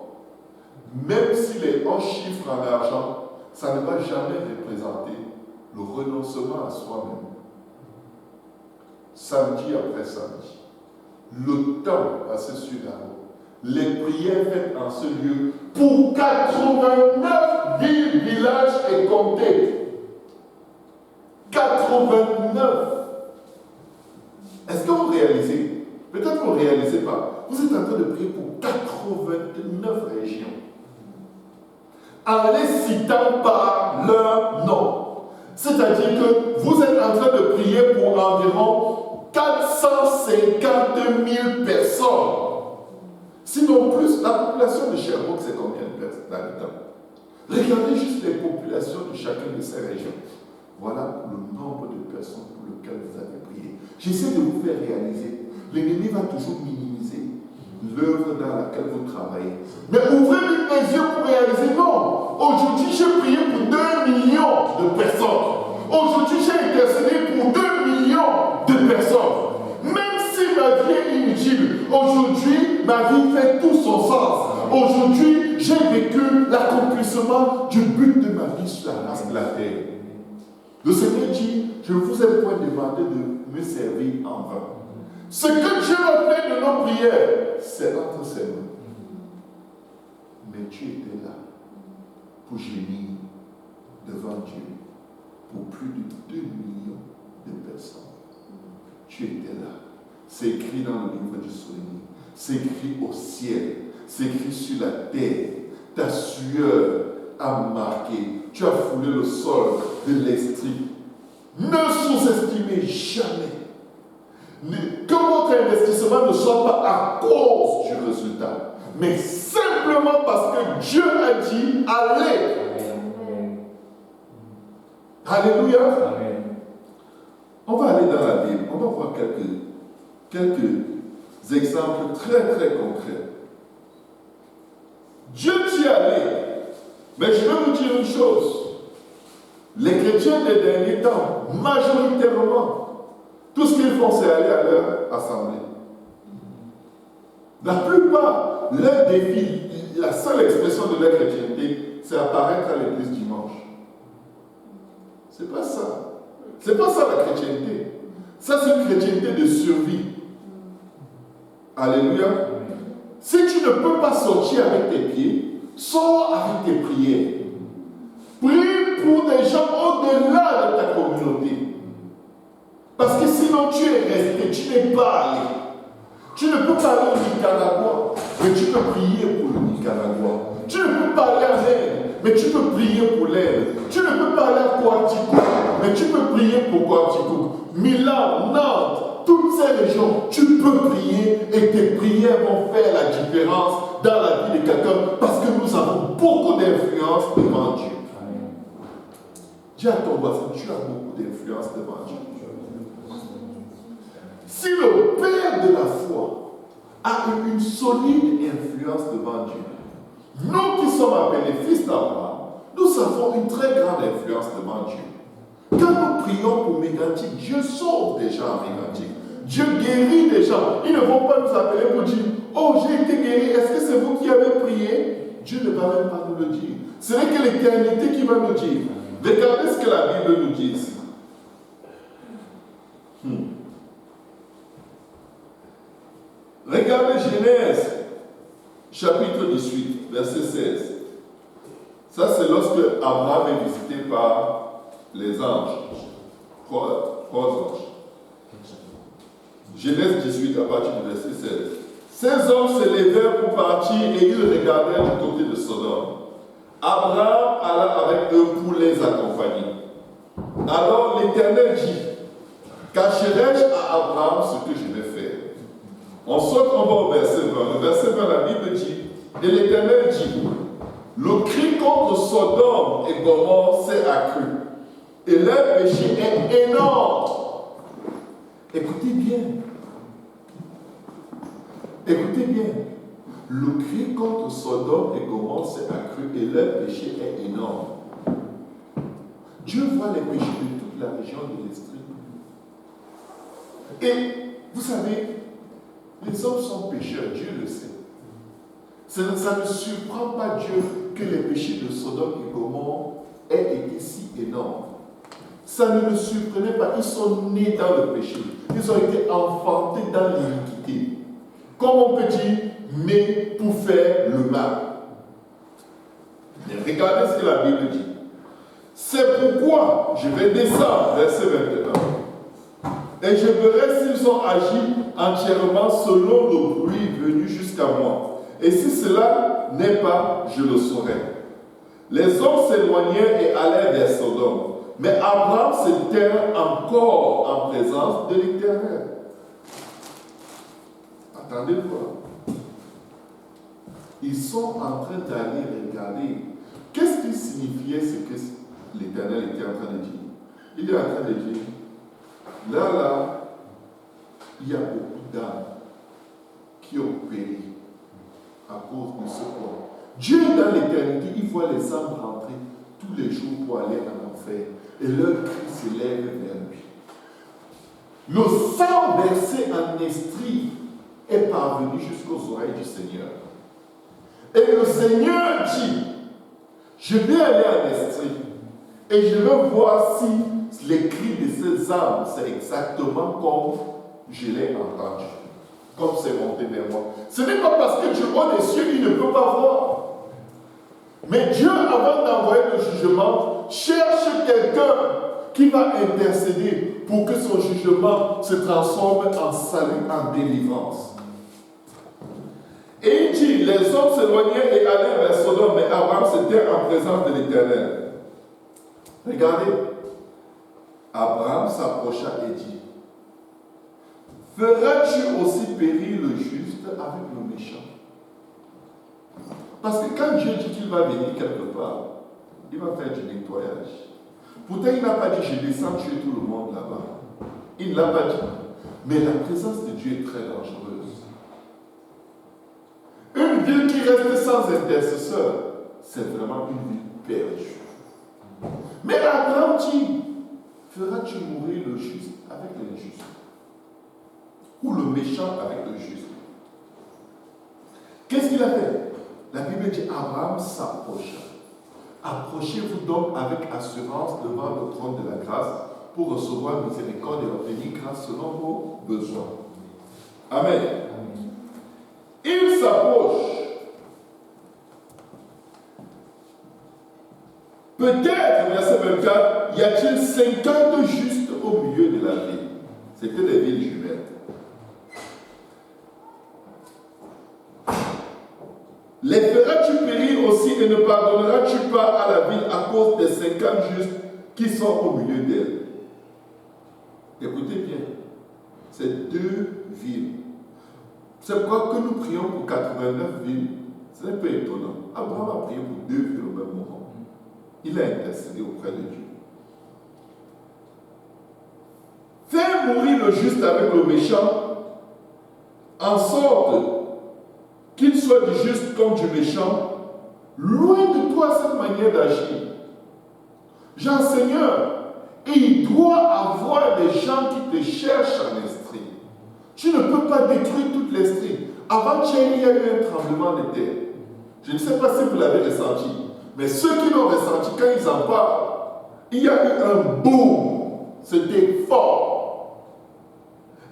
Même s'il est en chiffre en argent, ça ne va jamais représenter le renoncement à soi-même. Samedi après samedi, le temps passé sur la route, les prières faites en ce lieu pour 89 villes, villages et comtés. 89. Est-ce que vous réalisez? Peut-être que vous ne réalisez pas. Vous êtes en train de prier pour 89 régions. En les citant par leur nom. C'est-à-dire que vous êtes en train de prier pour environ 450 000 personnes. Sinon plus, la population de Sherbrooke, c'est combien d'habitants? Regardez juste les populations de chacune de ces régions. Voilà le nombre de personnes pour lesquelles vous avez prié. J'essaie de vous faire réaliser. L'ennemi va toujours minimiser l'œuvre dans laquelle vous travaillez. Mais ouvrez les yeux pour réaliser, non. Aujourd'hui, j'ai prié pour 2 millions de personnes. Aujourd'hui, j'ai intercédé pour 2 millions de personnes. Même si ma vie est inutile, aujourd'hui, ma vie fait tout son sens. Aujourd'hui, j'ai vécu l'accomplissement du but de ma vie sur la race de la terre. Le Seigneur dit, je ne vous ai point demandé de me servir en vain. Ce que Dieu a fait de nos prières, c'est entre ses mains. Mais tu étais là pour gémir devant Dieu pour plus de 2 millions de personnes. Tu étais là. C'est écrit dans le livre du souvenir. C'est écrit au ciel. C'est écrit sur la terre. Ta sueur, a marqué, tu as foulé le sol de l'esprit. Ne sous-estimez jamais. Que votre investissement ne soit pas à cause du résultat, mais simplement parce que Dieu a dit allez. Alléluia. Amen. On va aller dans la Bible, on va voir quelques exemples très très concrets. Dieu dit allez, mais je vais vous dire une chose. Les chrétiens des derniers temps, majoritairement, tout ce qu'ils font, c'est aller à leur assemblée. La plupart, leur défi, la seule expression de leur chrétienté, c'est apparaître à l'église dimanche. C'est pas ça. C'est pas ça la chrétienté. Ça, c'est une chrétienté de survie. Alléluia. Si tu ne peux pas sortir avec tes pieds, sors avec tes prières. Prie pour des gens au-delà de ta communauté. Parce que sinon tu es resté, tu n'es pas allé. Tu ne peux pas aller au Nicaragua, mais tu peux prier pour le Nicaragua. Tu ne peux pas aller en Inde, mais tu peux prier pour l'Inde. Tu ne peux pas aller à Coaticook, mais tu peux prier pour Coaticook. Milan, Nantes, toutes ces régions, tu peux prier et tes prières vont faire la différence dans la vie de quelqu'un parce que nous avons beaucoup d'influence devant Dieu. Dis à ton voisin, tu as beaucoup d'influence devant Dieu. Si le Père de la foi a une solide influence devant Dieu, nous qui sommes appelés fils d'Abraham, nous avons une très grande influence devant Dieu. Quand nous prions pour Mégantic, Dieu sauve des gens à Mégantic. Dieu guérit des gens. Ils ne vont pas nous appeler pour dire « Oh, j'ai été guéri, est-ce que c'est vous qui avez prié ?» Dieu ne va même pas nous le dire. Ce n'est que l'éternité qui va nous dire. Regardez ce que la Bible nous dit ici. Regardez Genèse, chapitre 18, verset 16. Ça, c'est lorsque Abraham est visité par les anges. Trois anges. Genèse 18, à partir du verset 16. Ces hommes se levèrent pour partir et ils regardèrent du côté de Sodome. Abraham alla avec eux pour les accompagner. Alors l'Éternel dit, cacherai-je à Abraham ce que je vais faire? On saute, on va au verset 20. Le verset 20, la Bible dit, et l'Éternel dit, le cri contre Sodome et Gomorrhe s'est accru, et leur péché est énorme. Écoutez bien. Écoutez bien. Le cri contre Sodome et Gomorrhe s'est accru et leur péché est énorme. Dieu voit les péchés de toute la région de l'Estrie. Et vous savez, les hommes sont pécheurs, Dieu le sait. Ça ne surprend pas Dieu que les péchés de Sodome et Gomorrhe aient été si énormes. Ça ne le surprenait pas. Ils sont nés dans le péché. Ils ont été enfantés dans l'iniquité. Comme on peut dire, mais pour faire le mal. Et regardez ce que la Bible dit. C'est pourquoi je vais descendre, verset 21. Et je verrai s'ils ont agi entièrement selon le bruit venu jusqu'à moi. Et si cela n'est pas, je le saurai. Les hommes s'éloignèrent et allèrent vers Sodome. Mais Abraham se tint encore en présence de l'Éternel. Attendez voir. Ils sont en train d'aller regarder. Qu'est-ce qui signifiait ce que l'Éternel était en train de dire? Il est en train de dire, là, il y a beaucoup d'âmes qui ont péri à cause de ce corps. Dieu, dans l'éternité, il voit les âmes rentrer tous les jours pour aller en enfer. Et leur cri s'élève vers lui. Le sang versé en Estrie est parvenu jusqu'aux oreilles du Seigneur. Et le Seigneur dit, je vais aller en Estrie et je vais voir si les cris de ces âmes, c'est exactement comme je l'ai entendu, comme c'est monté vers moi. Ce n'est pas parce que Dieu haut des cieux, il ne peut pas voir. Mais Dieu, avant d'envoyer le jugement, cherche quelqu'un qui va intercéder pour que son jugement se transforme en salut, en délivrance. Et il dit, dit, les hommes s'éloignaient et allèrent vers Sodome, mais Abraham s'était en présence de l'Éternel. Regardez, Abraham s'approcha et dit, feras-tu aussi périr le juste avec le méchant? Parce que quand Dieu dit qu'il va venir quelque part, il va faire du nettoyage. Pourtant, il n'a pas dit, je descends tuer tout le monde là-bas. Il ne l'a pas dit. Mais la présence de Dieu est très dangereuse. Une ville qui reste sans intercesseur, c'est vraiment une ville perdue. Mais Abraham dit, feras-tu mourir le juste avec l'injuste? Ou le méchant avec le juste? Qu'est-ce qu'il a fait? La Bible dit, Abraham s'approcha. Approchez-vous donc avec assurance devant le trône de la grâce pour recevoir miséricorde et obtenir grâce selon vos besoins. Amen. Il s'approche. Peut-être, verset 24, y a-t-il 50 justes au milieu de la ville? C'était les villes jumelles. Les feras-tu périr aussi et ne pardonneras-tu pas à la ville à cause des 50 justes qui sont au milieu d'elle? Écoutez bien, c'est 2 villes. C'est pourquoi que nous prions pour 89 villes. C'est un peu étonnant. Abraham a prié pour 2 villes au même moment. Il a intercédé auprès de Dieu. Faire mourir le juste avec le méchant, en sorte qu'il soit du juste comme du méchant, loin de toi cette manière d'agir. Jean Seigneur, il doit avoir des gens qui te cherchent en esprit. Tu ne peux pas détruire toute l'esprit. Avant-hier, il y a eu un tremblement de terre. Je ne sais pas si vous l'avez ressenti, mais ceux qui l'ont ressenti, quand ils en parlent, il y a eu un boom. C'était fort.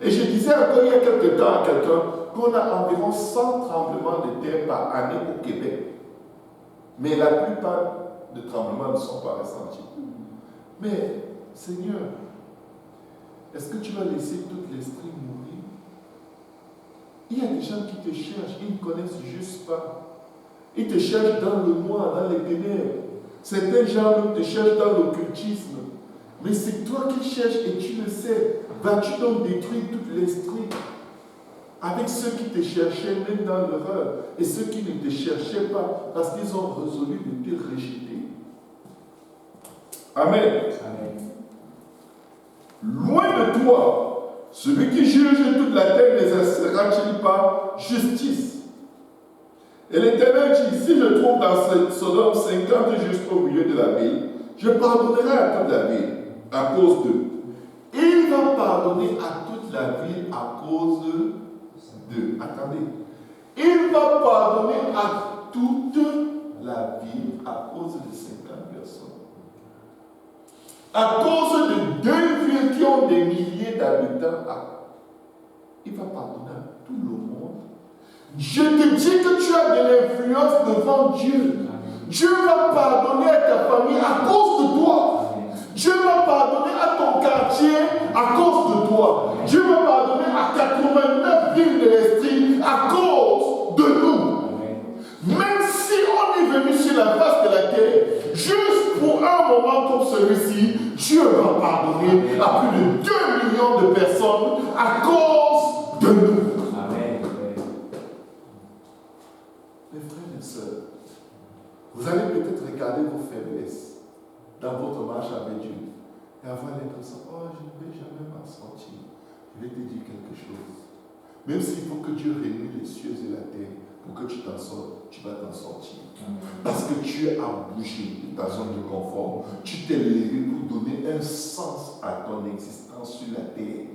Et je disais encore il y a quelque temps à quelqu'un qu'on a environ 100 tremblements de terre par année au Québec. Mais la plupart des tremblements ne sont pas ressentis. Mais, Seigneur, est-ce que tu vas laisser tout l'esprit mourir? Il y a des gens qui te cherchent, ils ne connaissent juste pas. Ils te cherchent dans le noir, dans les ténèbres. Certains gens te cherchent dans l'occultisme. Mais c'est toi qui cherches et tu le sais. Vas-tu donc détruire tout l'esprit avec ceux qui te cherchaient même dans l'horreur et ceux qui ne te cherchaient pas parce qu'ils ont résolu de te rejeter? Amen. Amen. Loin de toi, celui qui juge toute la terre n'exercera-t-il pas justice? Et l'Éternel dit, si je trouve dans Sodome 50 justes au milieu de la ville, je pardonnerai à toute la ville à cause d'eux. Il va pardonner à toute la ville à cause d'eux. Attendez. Il va pardonner à toute la ville à cause de 50 personnes. À cause de 2 villes qui ont des milliers d'habitants, il va pardonner à tout le monde. Je te dis que tu as de l'influence devant Dieu. Dieu va pardonner à ta famille à cause de toi. Dieu va pardonner à ton quartier à cause de toi. Dieu va pardonner à 89 villes de l'Estrie à cause de nous. Même si on est venu sur la face de la terre, juste pour un moment comme celui-ci, Dieu va pardonner à plus de 2 millions de personnes à cause de nous. Amen. Mes frères et sœurs, vous allez peut-être regarder vos faiblesses dans votre marche avec Dieu et avoir l'impression, oh, je ne vais jamais m'en sortir. Je vais te dire quelque chose. Même s'il faut que Dieu réunisse les cieux et la terre pour que tu t'en sortes, tu vas t'en sortir. Parce que tu as bougé de ta zone de confort. Tu t'es levé pour donner un sens à ton existence sur la terre,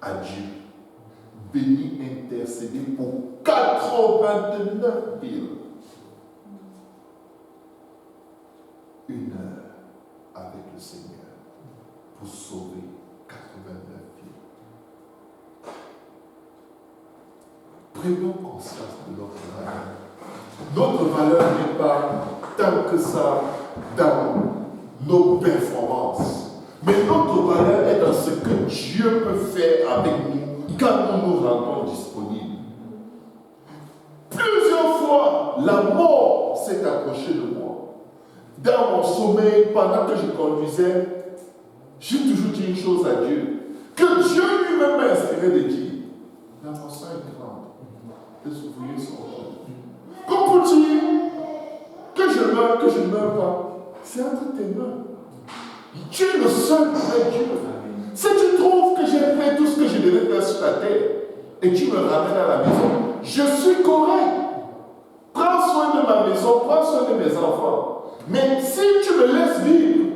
à Dieu. Béni, intercéder pour 89 villes. 1 heure avec le Seigneur pour sauver 89 vies. Prenons conscience de notre valeur. Notre valeur n'est pas tant que ça dans nos performances. Mais notre valeur est dans ce que Dieu peut faire avec nous quand nous nous rendons disponibles. Plusieurs fois, fois, la mort s'est approchée de moi. Dans mon sommeil, pendant que je conduisais, j'ai toujours dit une chose à Dieu, que Dieu lui-même m'a inspiré de dire, la mort est grande, les ouvriers sont grands. Comme pour dire que je meurs, que je ne meurs pas, c'est entre tes mains. Tu es le seul vrai Dieu. Si tu trouves que j'ai fait tout ce que je devais faire sur la terre et tu me ramènes à la maison, je suis correct. Prends soin de ma maison, prends soin de mes enfants. Mais si tu me laisses vivre,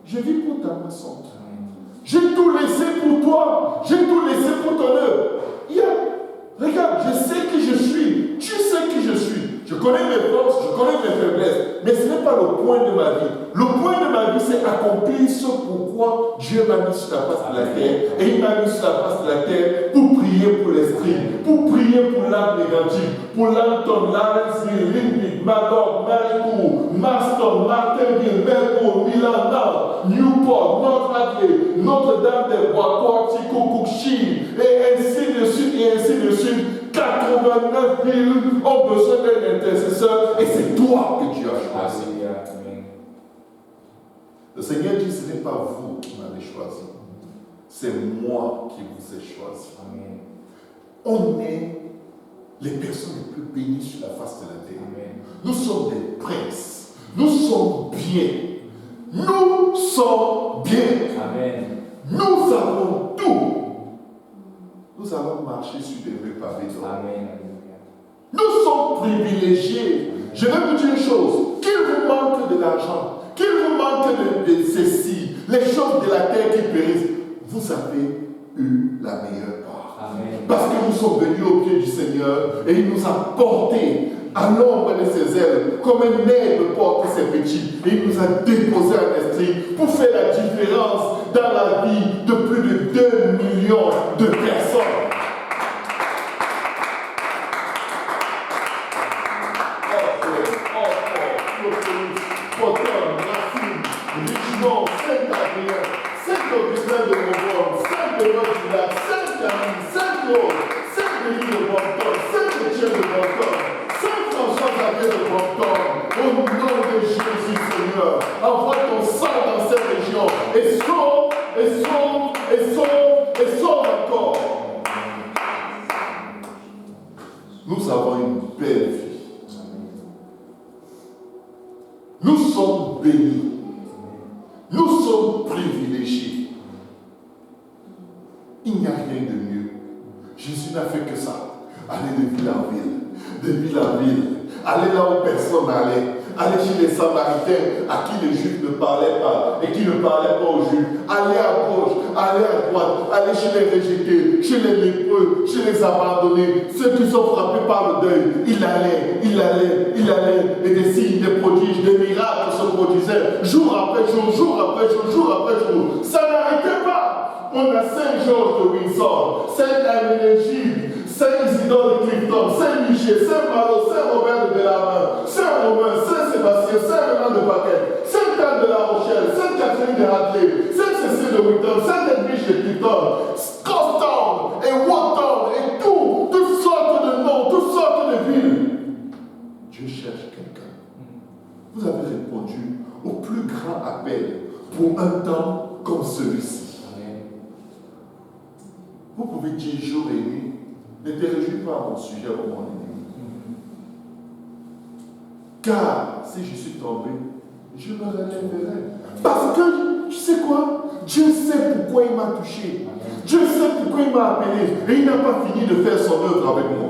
je vis pour ta maison. J'ai tout laissé pour toi. J'ai tout laissé pour ton œuvre. Regarde, je sais qui je suis. Tu sais qui je suis. Je connais mes forces, je connais mes faiblesses. Mais ce n'est pas le point de ma vie. Le point de ma vie, c'est accomplir ce pourquoi Dieu m'a mis sur la face de la terre. Et il m'a mis sur la face de la terre pour prier pour l'esprit, pour prier pour l'âme négative, pour l'Anton, Lawrenceville, Limpic, Magog, Maricourt, Maston, Martinville, Melbourne, Milan, Nantes, Newport, Notre-Dame, Notre-Dame des Bois, Portico, Couchy, et ainsi de suite, et ainsi de suite. 89 villes ont besoin d'un intercesseur et c'est toi que Dieu a choisi. Le Seigneur dit, ce n'est pas vous qui m'avez choisi, c'est moi qui vous ai choisi. Amen. On est les personnes les plus bénies sur la face de la terre. Amen. Nous sommes des princes, nous sommes bien. Nous sommes bien. Amen. Nous avons tout. Nous allons marcher sur des rues pavées d'or. Amen. Nous sommes privilégiés. Je vais vous dire une chose. Qu'il vous manque de l'argent, qu'il vous manque de ceci, les choses de la terre qui périssent, vous avez eu la meilleure part. Amen. Parce que nous sommes venus au pied du Seigneur et il nous a portés à l'ombre de ses ailes, comme un aigle porte ses petits. Et il nous a déposé un esprit pour faire la différence dans la vie de plus de 2 millions de personnes. Poton, Racine, Richemont, Saint-Adrien, Saint-Augustin de Montbonne, Saint-Benoît-du-Lac, Saint-Camille, Saint-Claude, Saint-Denis de Brompton, Saint-Étienne de Brompton, Saint-François-Xavier de Brompton. Au nom de Jésus, Seigneur, envoie ton sang dans cette région et sauve, et sauve, et sauve, et sauve encore. Nous avons une belle vie. Nous sommes bénis. Nous sommes privilégiés. Il n'y a rien de mieux. Jésus n'a fait que ça. Aller de ville en ville, de ville en ville. Aller là où personne n'allait. Aller chez les Samaritains à qui les Juifs ne parlaient pas et qui ne parlaient pas aux Juifs. Aller à gauche, aller à droite, aller chez les rejetés, chez les lépreux, chez les abandonnés, ceux qui sont frappés par le deuil. Il allait, et des signes, des prodiges, des miracles se produisaient jour après jour, jour après jour, jour après jour. Ça n'arrêtait pas. On a Saint-Georges de Windsor, Saint-Herménégilde, Saint-Isidore de Clifton, Saint-Michel, Saint-Malo, Saint-Robert de Bellarmin, Saint-Romain, Saint-Sébastien, Saint-Renan de Paquet, Sainte-Anne de la Rochelle, Sainte-Catherine de Radley, Sainte-Cécile de Witton, Sainte-Edwige de Clifton, Scotland et Wotton et toutes sortes de noms, toutes sortes de villes. Dieu cherche quelqu'un. Vous avez répondu au plus grand appel pour un temps comme celui-ci. Vous pouvez dire jour et nuit, ne te réjouis pas à mon sujet, ô mon ennemi. Car si je suis tombé, je me relèverai. Parce que, tu sais quoi? Dieu sait pourquoi il m'a touché. Dieu sait pourquoi il m'a appelé. Et il n'a pas fini de faire son œuvre avec moi.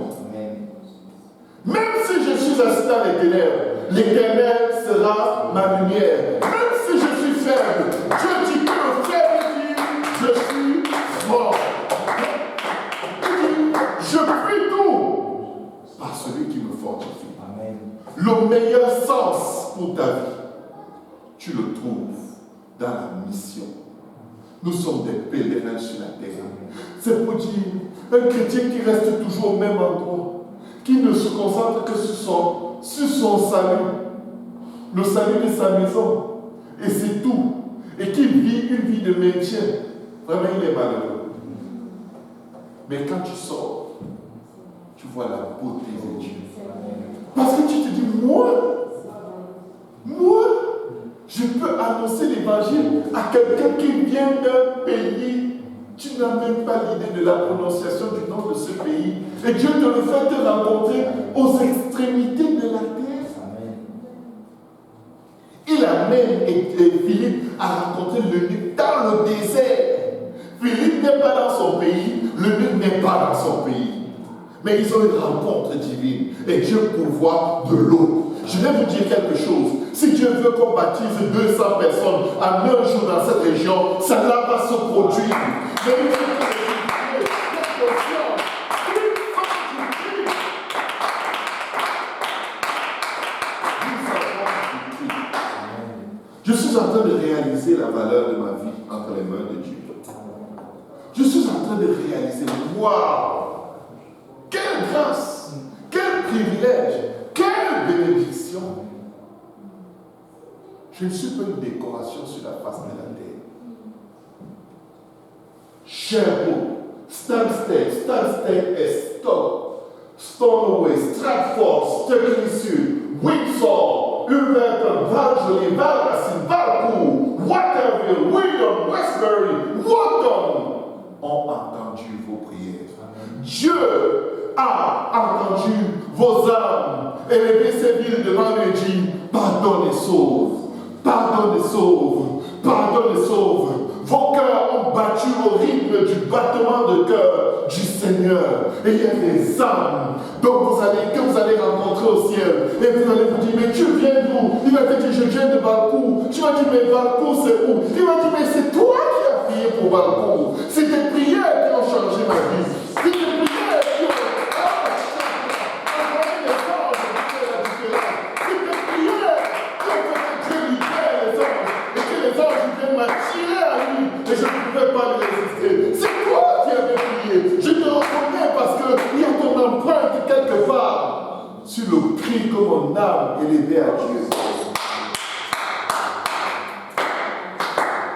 Même si je suis assis dans les ténèbres, l'Éternel sera ma lumière. Même si je suis faible, Dieu dit que le faible dit, je suis mort. Je puis tout par celui qui me fortifie. Amen. Le meilleur sens pour ta vie, tu le trouves dans la mission. Nous sommes des pèlerins sur la terre. C'est pour dire, un chrétien qui reste toujours au même endroit, qui ne se concentre que sur son salut, le salut de sa maison, et c'est tout, et qui vit une vie de maintien, vraiment il est malheureux. Mais quand tu sors, tu vois la beauté de Dieu. Parce que tu te Moi, je peux annoncer l'évangile à quelqu'un qui vient d'un pays. Tu n'as même pas l'idée de la prononciation du nom de ce pays. Et Dieu te le fait te rencontrer aux extrémités de la terre. Il a même été, Philippe a rencontré l'eunuque dans le désert. Philippe n'est pas dans son pays, l'eunuque n'est pas dans son pays. Mais ils ont une rencontre divine. Et Dieu pourvoit de l'eau. Je vais vous dire quelque chose. Si Dieu veut qu'on baptise 200 personnes en un jour dans cette région, cela va se produire. Mais il faut que les conscience. Je suis en train de réaliser la valeur de ma vie entre les mains de Dieu. Je suis en train de réaliser, waouh! Quelle grâce! Quel privilège! Quelle bénédiction! Je ne suis pas une décoration sur la face de la terre. Sherbrooke, Stansted est Stoke, Stoneway, Stratford, Stirling Sud, Windsor, Ulverton, Val-Joli, Val-Racine, Valcourt, Waterville, William, Westbury, Wotton ont entendu vos prières. Dieu a entendu vos âmes et levé ces villes devant lui et dit, pardonne et sauve, pardonne et sauve, pardonne et sauve. Vos cœurs ont battu au rythme du battement de cœur du Seigneur. Et il y a des âmes que vous allez rencontrer au ciel. Et vous allez vous dire, mais tu viens d'où? Il va te dire, je viens de Valcourt. Tu vas dire, mais Valcourt c'est où? Il va dire, mais c'est toi qui as prié pour Valcourt. C'est tes prières qui ont changé ma vie. C'est tes prières qui ont envoyé les anges qui fait la différence. C'est tes prières qui ont fait que Dieu libère les anges. Et que les anges viennent m'attirer à lui. Et je ne pouvais pas le résister. C'est toi qui avais prié. Je te reconnais parce qu'il y a ton empreinte quelque part sur le cri que mon âme est élevée à Dieu.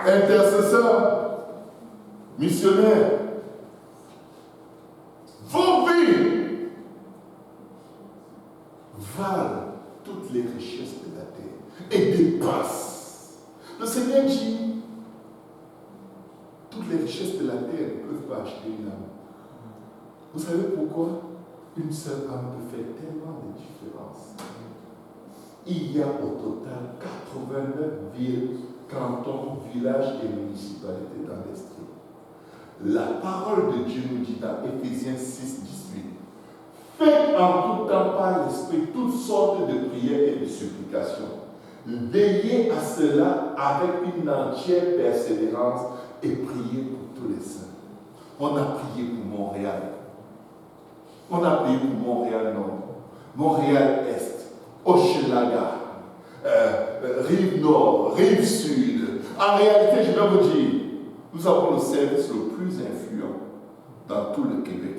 Intercesseur, missionnaire, vos vies valent toutes les richesses de la terre et dépassent. Le Seigneur dit, toutes les richesses de la terre ne peuvent pas acheter une âme. Vous savez pourquoi? Une seule âme peut faire tellement de différence. Il y a au total 89 villes, cantons, villages et municipalités dans l'Estrie. La parole de Dieu nous dit dans Éphésiens 6, 18, faites en tout temps par l'Esprit toutes sortes de prières et de supplications. Veillez à cela avec une entière persévérance et priez pour tous les saints. On a prié pour Montréal. On a prié pour Montréal Nord, Montréal Est, Hochelaga, Rive Nord, Rive Sud. En réalité, je vais vous dire, nous avons le service le plus influent dans tout le Québec.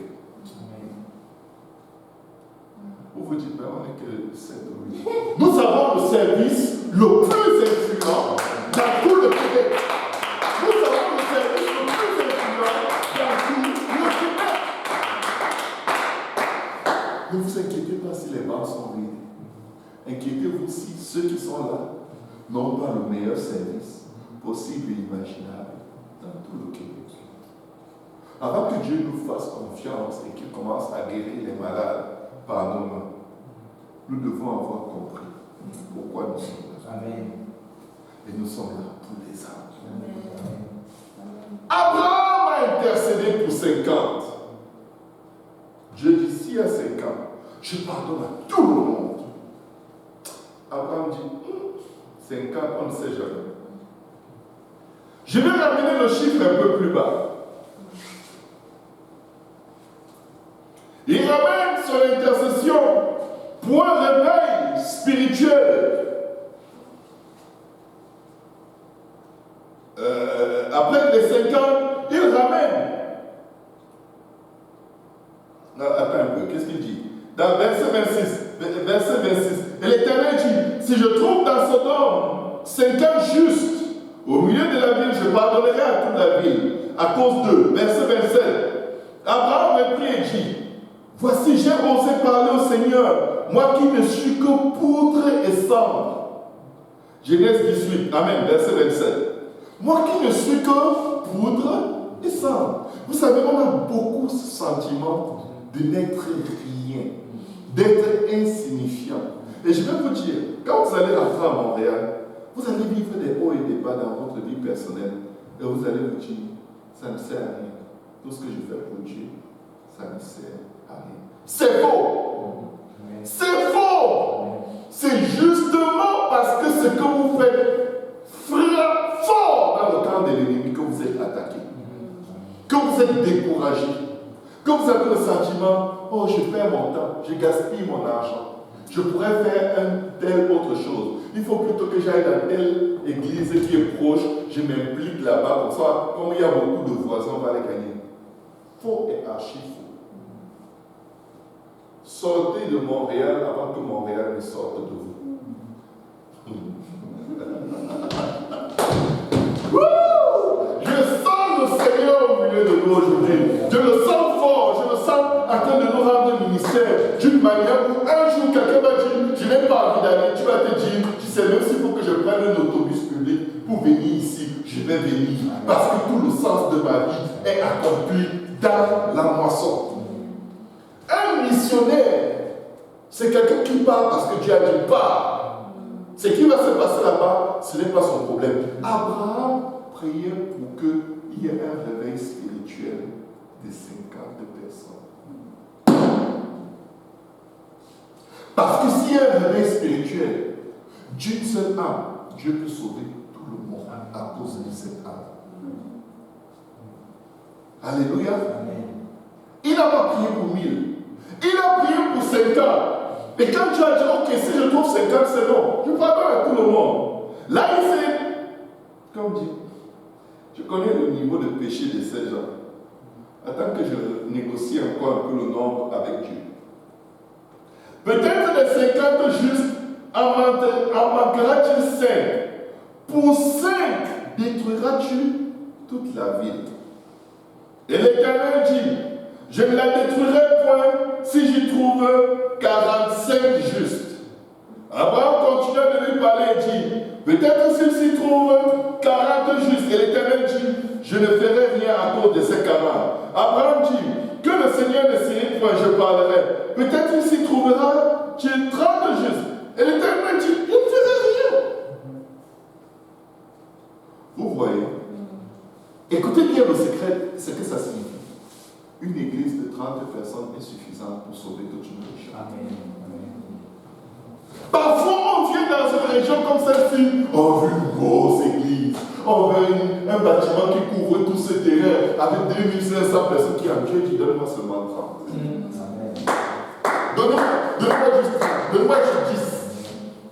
Vous vous dites, mais on est que 7 ou 8. Nous avons le service le plus influent dans tout le Québec. Nous avons le service le plus influent dans tout le Québec. Ne vous inquiétez pas si les bancs sont vides. Inquiétez-vous si ceux qui sont là n'ont pas le meilleur service possible et imaginable dans tout le Québec. Avant que Dieu nous fasse confiance et qu'il commence à guérir les malades par nos mains, nous devons avoir compris pourquoi nous sommes là. Amen. Et nous sommes là pour les âmes. Abraham a intercédé pour 50. Dieu dit, s'il y a 50, je pardonne à tout le monde. Abraham dit, 50, on ne sait jamais. Je vais ramener le chiffre un peu plus bas. Il ramène son intercession pour un réveil spirituel. Après les 50, il ramène. Attends un peu, qu'est-ce qu'il dit? Dans verset 26, et l'Éternel dit, si je trouve dans Sodome 50 justes, au milieu de la ville, je pardonnerai à toute la ville, à cause d'eux. Verset 27, Abraham reprit et dit, Voici, j'ai osé parler au Seigneur, moi qui ne suis que poudre et cendre. Genèse 18, Amen, verset 27. Moi qui ne suis que poudre et cendre. Vous savez, on a beaucoup ce sentiment de n'être rien, d'être insignifiant. Et je vais vous dire, quand vous allez rentrer à Montréal, vous allez vivre des hauts et des bas dans votre vie personnelle. Et vous allez vous dire, ça ne sert à rien. Tout ce que je fais pour Dieu, ça ne sert à rien. C'est faux. C'est faux. C'est justement parce que ce que vous faites frappe fort dans le camp de l'ennemi que vous êtes attaqué. Que vous êtes découragé. Que vous avez le sentiment, oh, je perds mon temps, je gaspille mon argent. Je pourrais faire telle autre chose. Il faut plutôt que j'aille dans telle église qui est proche, je m'implique là-bas, comme ça, comme il y a beaucoup de voisins, on va les gagner. Faux et archi faux. Sortez de Montréal avant que Montréal ne sorte de vous. Je sens le Seigneur au milieu de nous aujourd'hui. Je le sens fort, je le sens en train de nous rendre ministère d'une manière où un jour quelqu'un va dire, je n'ai pas envie d'aller, tu vas te dire, tu sais, même s'il faut que je prenne un autobus public pour venir ici, je vais venir. Parce que tout le sens de ma vie est accompli dans la moisson. Un missionnaire, c'est quelqu'un qui part parce que Dieu a dit part. Ce qui va se passer là-bas, ce n'est pas son problème. Abraham priait pour qu'il y ait un réveil spirituel de 50 personnes. Parce que s'il y a un réveil spirituel d'une seule âme, Dieu peut sauver tout le monde à cause de cette âme. Alléluia. Il n'a pas prié pour 1000. Il a prié pour 50. Et quand tu as dit, ok, si je trouve 50, c'est bon. Je pardonne à tout le monde. Là, il sait, comme dit, je connais le niveau de péché de ces gens. Attends que je négocie encore un peu le nombre avec Dieu. Peut-être les 50 justes en manquera-t-il 5. Pour 5, détruiras-tu toute la ville. Et l'Éternel dit, je ne la détruirai point si j'y trouve 45 justes. Abraham continua de lui parler et dit, peut-être s'il s'y trouve 40 justes. Et l'Éternel dit, je ne ferai rien à cause de ces 40. Abraham dit, que le Seigneur ne s'irrite point, je parlerai. Peut-être qu'il s'y trouvera 30 justes. Et l'Éternel dit, je ne ferai rien. Vous voyez? Écoutez bien le secret, ce que ça signifie. Une église de 30 personnes est suffisante pour sauver toute une région. Amen. Parfois, on vient dans une région comme celle-ci, on veut une grosse église, on veut un bâtiment qui couvre tout ce terrain avec 2500 personnes qui ont Dieu dit, donne-moi seulement 30. Donne-moi juste 30, donne-moi juste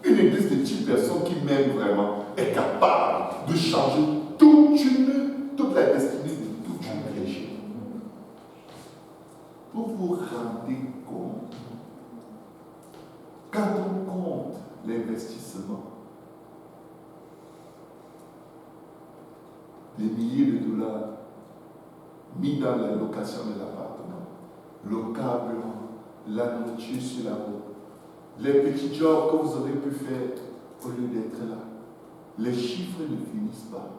10. Une église de 10 personnes qui m'aime vraiment est capable de changer toute la destinée de toute une région. Vous vous rendez compte, quand on compte l'investissement, des milliers de dollars mis dans la location de l'appartement, le carburant, la nourriture sur la route, les petits jobs que vous aurez pu faire au lieu d'être là, les chiffres ne finissent pas.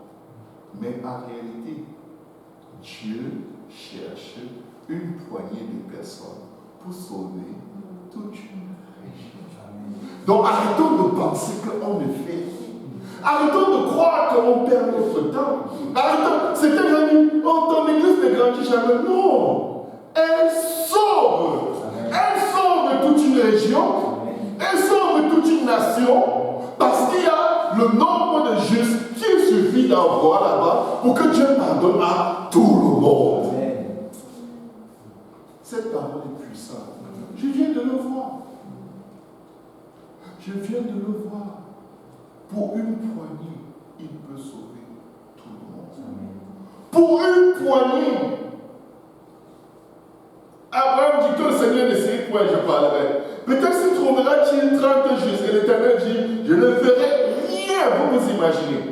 Mais en réalité, Dieu cherche une poignée de personnes pour sauver toute une région. Donc arrêtons de penser qu'on ne fait rien. Arrêtons de croire qu'on perd notre temps. Arrêtons, c'était venu, oh, ton église ne grandit jamais. Non, elle sauve. Elle sauve toute une région. Elle sauve toute une nation. Parce qu'il y a le nombre de justes qu'il suffit d'envoyer là-bas pour que Dieu pardonne à tout le monde. Cette parole est puissante. Je viens de le voir. Je viens de le voir. Pour une poignée, il peut sauver tout le monde. Pour une poignée. Abraham dit que le Seigneur ne sait quoi je parlerai. Peut-être s'il trouvera-t-il 30 justes. Et l'Éternel dit, je ne ferai rien. Vous vous imaginez.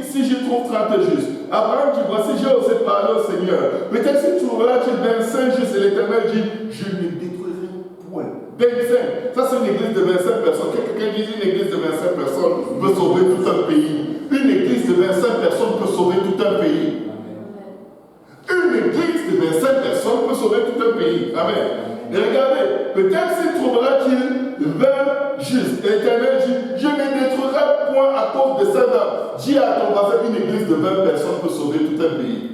Si je trouve 30 justes, Abraham dit, voici, j'ai osé parler au Seigneur. Peut-être si tu trouveras-tu 25 juste et l'Éternel dit, je ne détruirai point. 25. Ça, c'est une église de 25 personnes. Quelqu'un dit une église de 25 personnes peut sauver tout un pays. Une église de 25 personnes peut sauver tout un pays. Une église de 25 personnes peut sauver tout un pays. Amen. Et regardez, peut-être s'il trouvera-t-il 20 justes. Et l'Éternel dit, je ne détruirai point à cause de cet homme. Dis à ton voisin, une église de 20 personnes peut sauver tout un pays.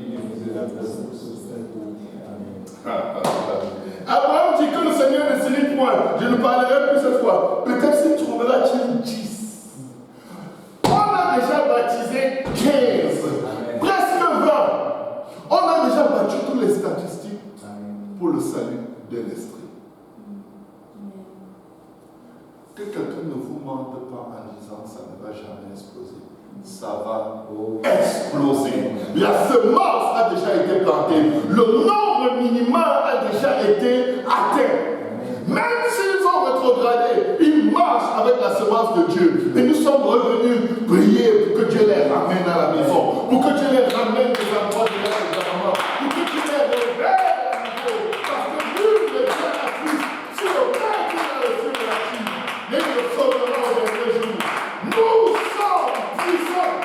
Abraham dit que le Seigneur ne s'irrite point. Je ne parlerai plus cette fois. Peut-être s'il trouvera-t-il 10. On a déjà baptisé 15. Presque 20. On a déjà battu toutes les statistiques pour le salut de l'esprit. Que quelqu'un ne vous mente pas en disant ça ne va jamais exploser. Ça va exploser. La semence a déjà été plantée. Le nombre minimal a déjà été atteint. Même s'ils ont rétrogradé, ils marchent avec la semence de Dieu. Et nous sommes revenus prier pour que Dieu les ramène à la maison. Pour que Dieu les ramène des endroits de leur gouvernement. Pour que Dieu les révèle à nouveau. Parce que nous, les gens à Christ, si le Père qui a le feu de la fille, mais le sauverons au dernier jour. Nous sommes puissants.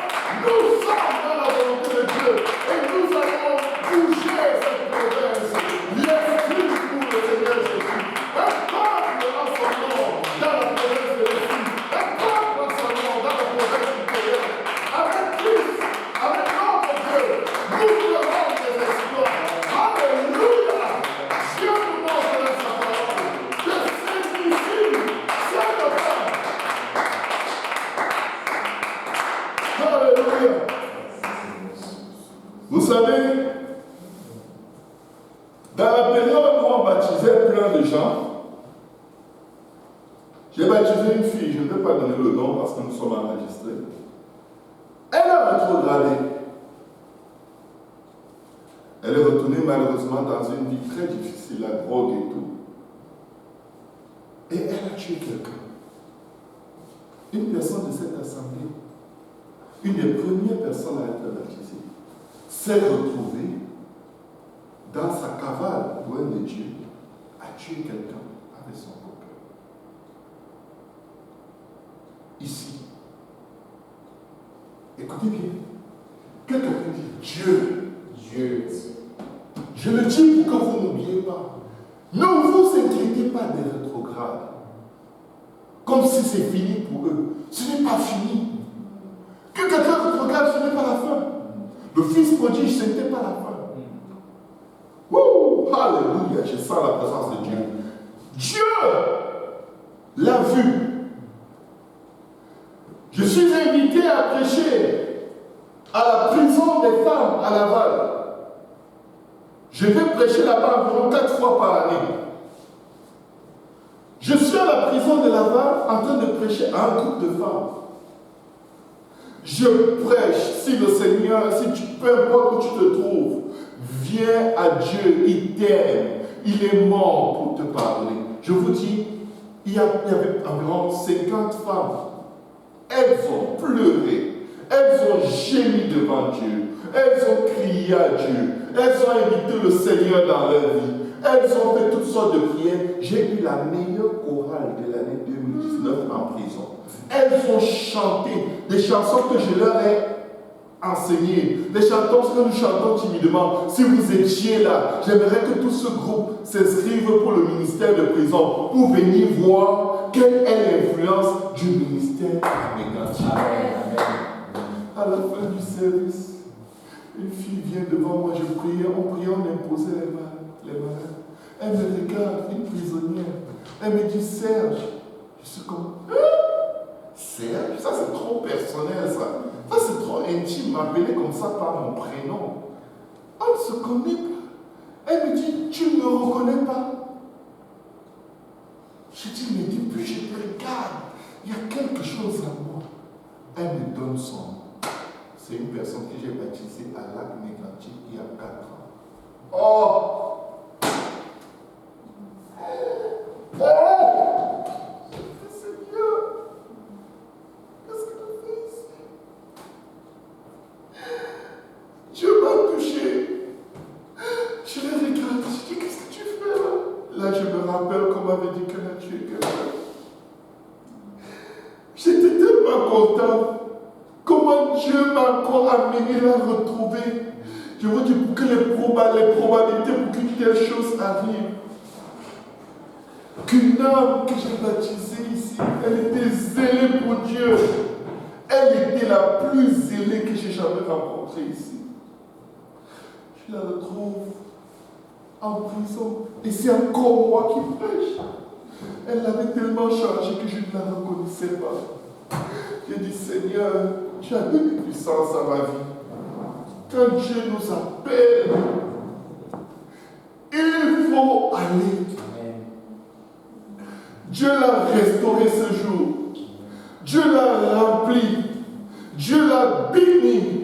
Nous sommes dans la volonté de Dieu. Et nous allons bouger cette province. L'esprit pour le Seigneur Jésus. Un peuple en son nom dans la province de l'esprit. Un peuple en son nom dans la province du Père. Avec Christ, avec notre Dieu, nous ferons des exploits. Alléluia. Dieu nous montre dans sa parole que c'est ici, c'est le temps. Alléluia. Vous savez, dans la période où on baptisait plein de gens, j'ai baptisé une fille, je ne vais pas donner le nom parce que nous sommes enregistrés. Elle a rétrogradé. Elle est retournée malheureusement dans une vie très difficile, la drogue et tout. Et elle a tué quelqu'un. Une personne de cette assemblée, une des premières personnes à être baptisée, s'est retrouvée dans sa cavale, loin de Dieu, à tuer quelqu'un avec son copain. Ici. Écoutez bien. Que quelqu'un dit Dieu. Dieu. Je le dis pour que vous n'oubliez pas. Ne vous inquiétez pas des rétrogrades. Comme si c'est fini pour eux. Ce n'est pas fini. Que quelqu'un rétrograde, ce n'est pas la fin. Le fils prodige, ce n'était pas la fin. Wouh! Alléluia, je sens la présence de Dieu. Dieu l'a vu. Je suis invité à prêcher à la prison des femmes à Laval. Je vais prêcher là-bas environ 4 fois par année. Je suis à la prison de Laval en train de prêcher à un groupe de femmes. Je prêche, si le Seigneur, peu importe où tu te trouves, viens à Dieu, il t'aime, il est mort pour te parler. Je vous dis, il y avait environ 50 femmes. Elles ont pleuré, elles ont gémi devant Dieu, elles ont crié à Dieu, elles ont invité le Seigneur dans leur vie, elles ont fait toutes sortes de prières. J'ai eu la meilleure chorale de l'année 2019 en prison. Elles ont chanté des chansons que je leur ai enseignées, des chansons que nous chantons timidement. Si vous étiez là, j'aimerais que tout ce groupe s'inscrive pour le ministère de prison, pour venir voir quelle est l'influence du ministère à Mégantic. À la fin du service, une fille vient devant moi, je priais, on imposait les mains. Elle me regarde, une prisonnière. Elle me dit, Serge. Je suis comme, Serge, ça c'est trop personnel, ça. Ça c'est trop intime, m'appeler comme ça par mon prénom. On ne se connaît pas. Elle me dit, tu ne me reconnais pas. Je dis, mais depuis je te regarde, il y a quelque chose à moi. Elle me donne son nom. C'est une personne que j'ai baptisée à Lac Mégantic il y a 4 ans. Oh! Seigneur! Qu'est-ce qu'il a fait ici? quelqu'un. J'étais tellement content. Comment Dieu m'a encore amené à retrouver. Je vous dis pour que les probabilités pour qu'une telle chose arrive. Qu'une âme que j'ai baptisée ici, elle était zélée pour Dieu. Elle était la plus zélée que j'ai jamais rencontrée ici. Je la retrouve en prison. Et c'est encore moi qui prêche. Elle avait tellement changé que je ne la reconnaissais pas. J'ai dit, Seigneur, tu as donné puissance à ma vie. Quand Dieu nous appelle, il faut aller. Dieu l'a restauré ce jour. Dieu l'a rempli. Dieu l'a béni.